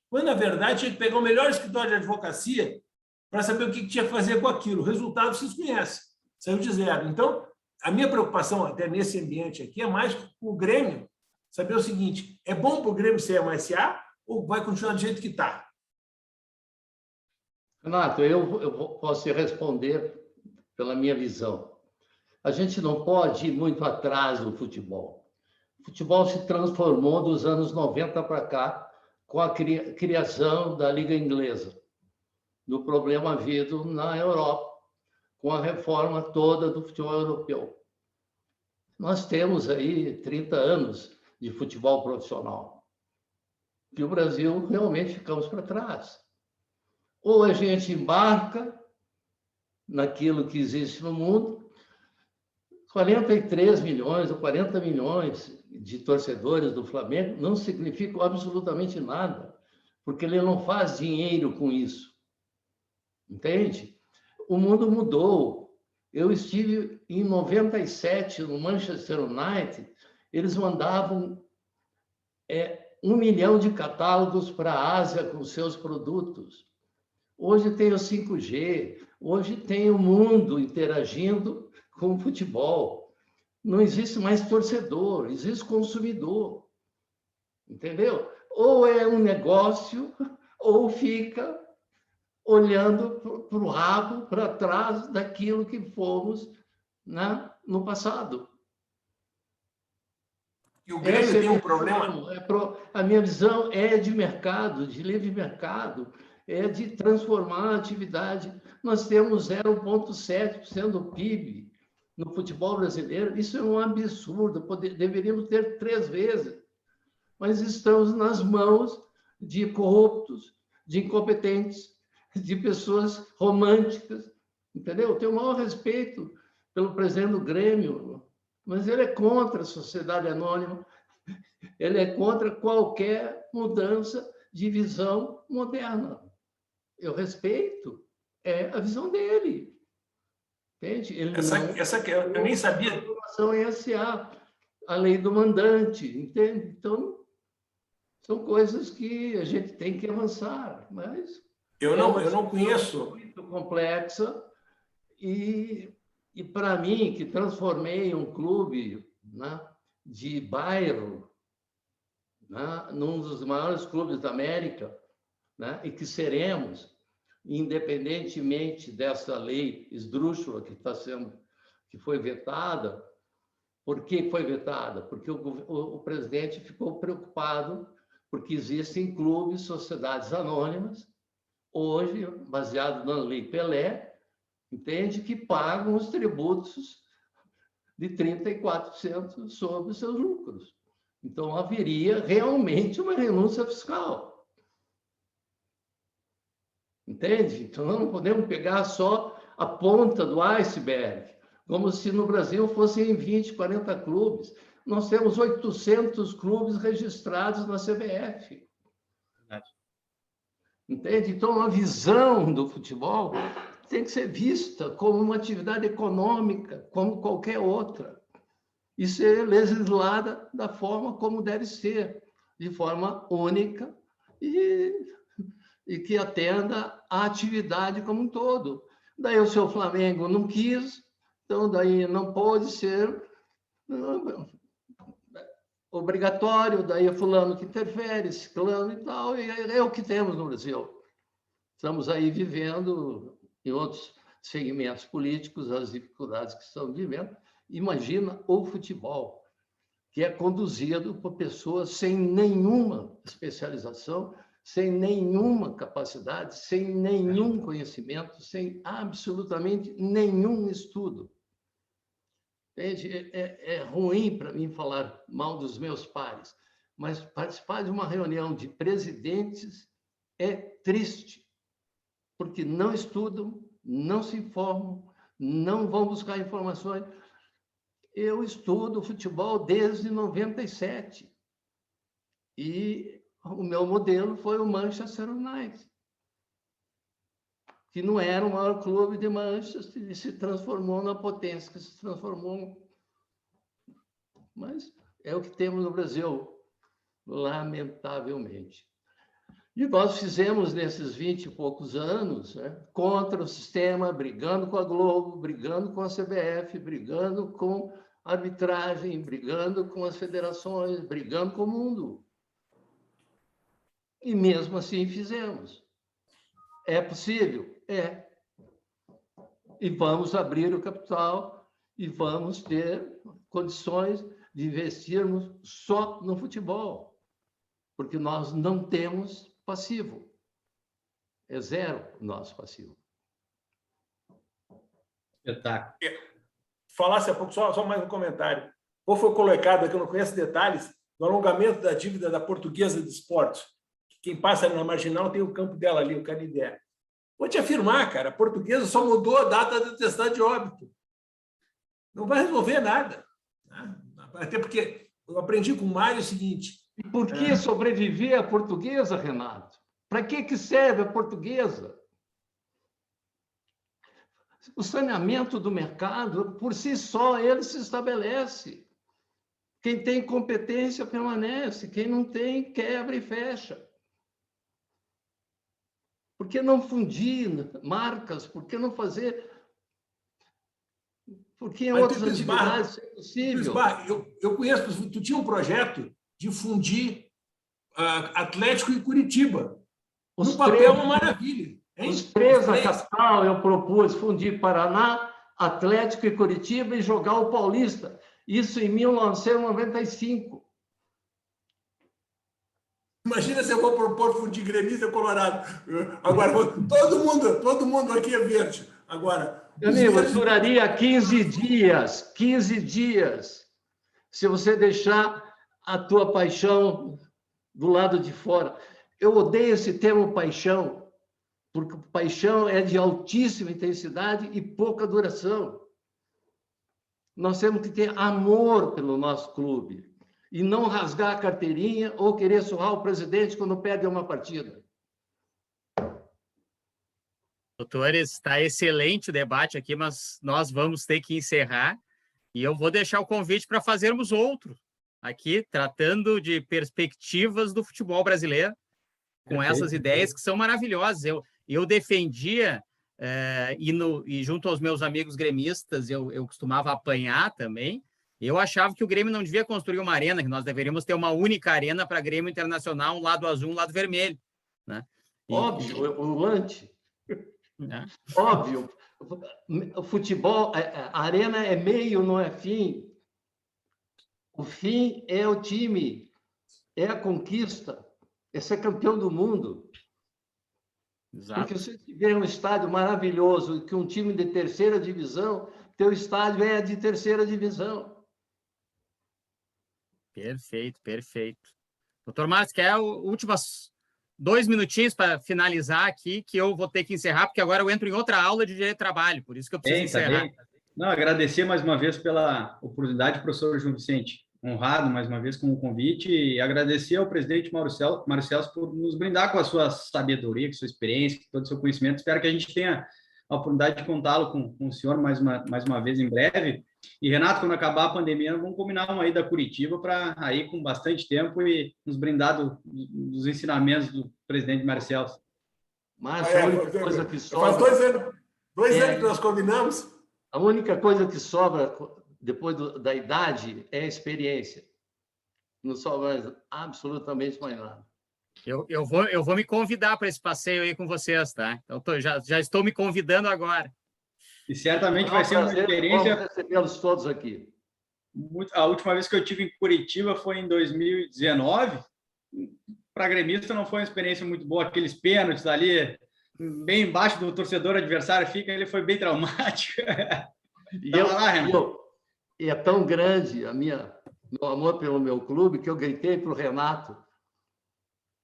Quando, na verdade, tinha que pegar o melhor escritório de advocacia para saber o que tinha que fazer com aquilo. O resultado vocês conhecem. Saiu de zero. Então, a minha preocupação, até nesse ambiente aqui, é mais com o Grêmio saber o seguinte: é bom para o Grêmio ser a MSA ou vai continuar do jeito que está? Renato, eu posso responder pela minha visão. A gente não pode ir muito atrás do futebol. O futebol se transformou dos anos 90 para cá com a criação da Liga Inglesa, do problema havido na Europa, com a reforma toda do futebol europeu. Nós temos aí 30 anos de futebol profissional. E o Brasil realmente ficamos para trás. Ou a gente embarca naquilo que existe no mundo, 43 milhões ou 40 milhões de torcedores do Flamengo não significam absolutamente nada, porque ele não faz dinheiro com isso. Entende? O mundo mudou. Eu estive em 97 no Manchester United, eles mandavam 1 milhão de catálogos para a Ásia com seus produtos. Hoje tem o 5G, hoje tem o mundo interagindo com o futebol. Não existe mais torcedor, existe consumidor. Entendeu? Ou é um negócio, ou fica olhando para o rabo, para trás daquilo que fomos, né, no passado. E o Grêmio tem um problema? A minha visão é de mercado, de livre mercado, é de transformar a atividade. Nós temos 0,7% do PIB no futebol brasileiro. Isso é um absurdo. Deveríamos ter 3 vezes. Mas estamos nas mãos de corruptos, de incompetentes, de pessoas românticas. Entendeu? Eu tenho o maior respeito pelo presidente do Grêmio, mas ele é contra a sociedade anônima, ele é contra qualquer mudança de visão moderna. Eu respeito a visão dele. Entende? Ele eu nem sabia. A SA, a lei do mandante, entende? Então, São coisas que a gente tem que avançar, mas eu não conheço. Muito complexa e para mim, que transformei um clube, né, de bairro, né, num dos maiores clubes da América, né, e que seremos, independentemente dessa lei esdrúxula que foi vetada. Por que foi vetada? Porque o presidente ficou preocupado porque existem clubes, sociedades anônimas, hoje, baseado na Lei Pelé, entende, que pagam os tributos de 34% sobre os seus lucros. Então, haveria realmente uma renúncia fiscal. Entende? Então, não podemos pegar só a ponta do iceberg, como se no Brasil fossem 20, 40 clubes. Nós temos 800 clubes registrados na CBF. Entende? Então, a visão do futebol tem que ser vista como uma atividade econômica, como qualquer outra, e ser legislada da forma como deve ser, de forma única e que atenda à atividade como um todo. Daí o seu Flamengo não quis, então daí não pode ser obrigatório, daí é fulano que interfere, ciclano e tal, e é o que temos no Brasil. Estamos aí vivendo, em outros segmentos políticos, as dificuldades que estamos vivendo. Imagina o futebol, que é conduzido por pessoas sem nenhuma especialização, sem nenhuma capacidade, sem nenhum conhecimento, sem absolutamente nenhum estudo. Entende? É ruim para mim falar mal dos meus pares, mas participar de uma reunião de presidentes é triste, porque não estudam, não se informam, não vão buscar informações. Eu estudo futebol desde 97 e o meu modelo foi o Manchester United, que não era o maior clube de Manchester e se transformou na potência que se transformou. Mas é o que temos no Brasil, lamentavelmente. E nós fizemos nesses 20 e poucos anos, né, contra o sistema, brigando com a Globo, brigando com a CBF, brigando com a arbitragem, brigando com as federações, brigando com o mundo. E mesmo assim fizemos. É possível? É. E vamos abrir o capital e vamos ter condições de investirmos só no futebol, porque nós não temos passivo. É zero o nosso passivo. Espetáculo. Falasse há pouco, só mais um comentário. Ou foi colocado aqui, eu não conheço detalhes, do alongamento da dívida da Portuguesa de Esportes. Quem passa na Marginal tem o campo dela ali, o Canidé. Vou te afirmar, cara, a Portuguesa só mudou a data de atestado de óbito. Não vai resolver nada. Até porque eu aprendi com o Mário o seguinte... E por que sobreviver a Portuguesa, Renato? Para que serve a Portuguesa? O saneamento do mercado, por si só, ele se estabelece. Quem tem competência permanece, quem não tem, quebra e fecha. Por que não fundir marcas? Por que não fazer... Por que em outras atividades é possível? Eu conheço, tu tinha um projeto de fundir Atlético e Curitiba. No papel é uma maravilha. Hein? Os três na capital, eu propus fundir Paraná, Atlético e Curitiba e jogar o Paulista. Isso em 1995. Imagina se eu vou propor fundir Gremista e Colorado. Agora, todo mundo aqui é verde. Agora, meu amigo, duraria 15 dias. 15 dias. Se você deixar a tua paixão do lado de fora. Eu odeio esse termo paixão, porque paixão é de altíssima intensidade e pouca duração. Nós temos que ter amor pelo nosso clube e não rasgar a carteirinha ou querer surrar o presidente quando perde uma partida. Doutores, está excelente o debate aqui, mas nós vamos ter que encerrar e eu vou deixar o convite para fazermos outro aqui, tratando de perspectivas do futebol brasileiro, com essas ideias que são maravilhosas. Eu defendia, e junto aos meus amigos gremistas, eu costumava apanhar também. Eu achava que o Grêmio não devia construir uma arena, que nós deveríamos ter uma única arena para Grêmio Internacional, um lado azul, um lado vermelho, né? Óbvio, o Lante. Né? Óbvio. O futebol, a arena é meio, não é fim. O fim é o time, é a conquista, é ser campeão do mundo. Exato. Porque se você tiver um estádio maravilhoso, que um time de terceira divisão, teu estádio é de terceira divisão. Perfeito, perfeito. Doutor Márcio, quer últimos 2 minutinhos para finalizar aqui, que eu vou ter que encerrar, porque agora eu entro em outra aula de direito do trabalho, por isso que eu preciso encerrar. Bem. Não, agradecer mais uma vez pela oportunidade, professor João Vicente. Honrado mais uma vez com o convite e agradecer ao presidente Mário Celso por nos brindar com a sua sabedoria, com a sua experiência, com todo o seu conhecimento. Espero que a gente tenha a oportunidade de contá-lo com o senhor mais uma vez em breve. E, Renato, quando acabar a pandemia, vamos combinar uma ida a Curitiba para ir com bastante tempo e nos brindar dos ensinamentos do presidente Mário Celso. Márcio, a única coisa que sobra... Faz 2 anos que nós combinamos. A única coisa que sobra depois da idade é a experiência. Não sobra absolutamente mais nada. Eu vou me convidar para esse passeio aí com vocês, tá? Então, já estou me convidando agora. E certamente vai ser uma experiência... Vamos recebê-los todos aqui. A última vez que eu estive em Curitiba foi em 2019. Para gremista não foi uma experiência muito boa. Aqueles pênaltis ali, bem embaixo do torcedor adversário, ele foi bem traumático. E é tão grande meu amor pelo meu clube que eu gritei para o Renato: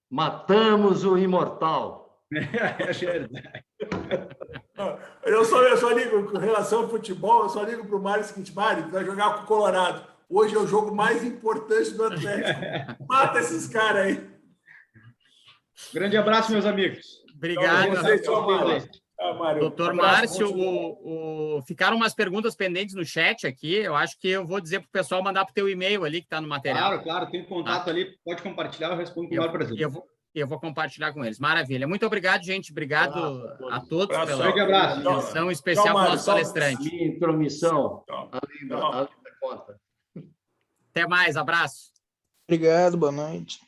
matamos o imortal. É verdade. Eu só ligo com relação ao futebol, eu só ligo para o Mário o seguinte: Mário, vai jogar com o Colorado. Hoje é o jogo mais importante do Atlético. Mata esses caras aí. Grande abraço, meus amigos. Obrigado. Mário. Doutor Márcio, ficaram umas perguntas pendentes no chat aqui. Eu acho que eu vou dizer para o pessoal mandar para o teu e-mail ali, que está no material. Claro, tem contato ali. Pode compartilhar, eu respondo com o maior prazer. Eu vou compartilhar com eles. Maravilha. Muito obrigado, gente. Obrigado a todos pela atenção especial para o nosso palestrante. Minha intromissão, além da conta. Até mais. Abraço. Obrigado, boa noite.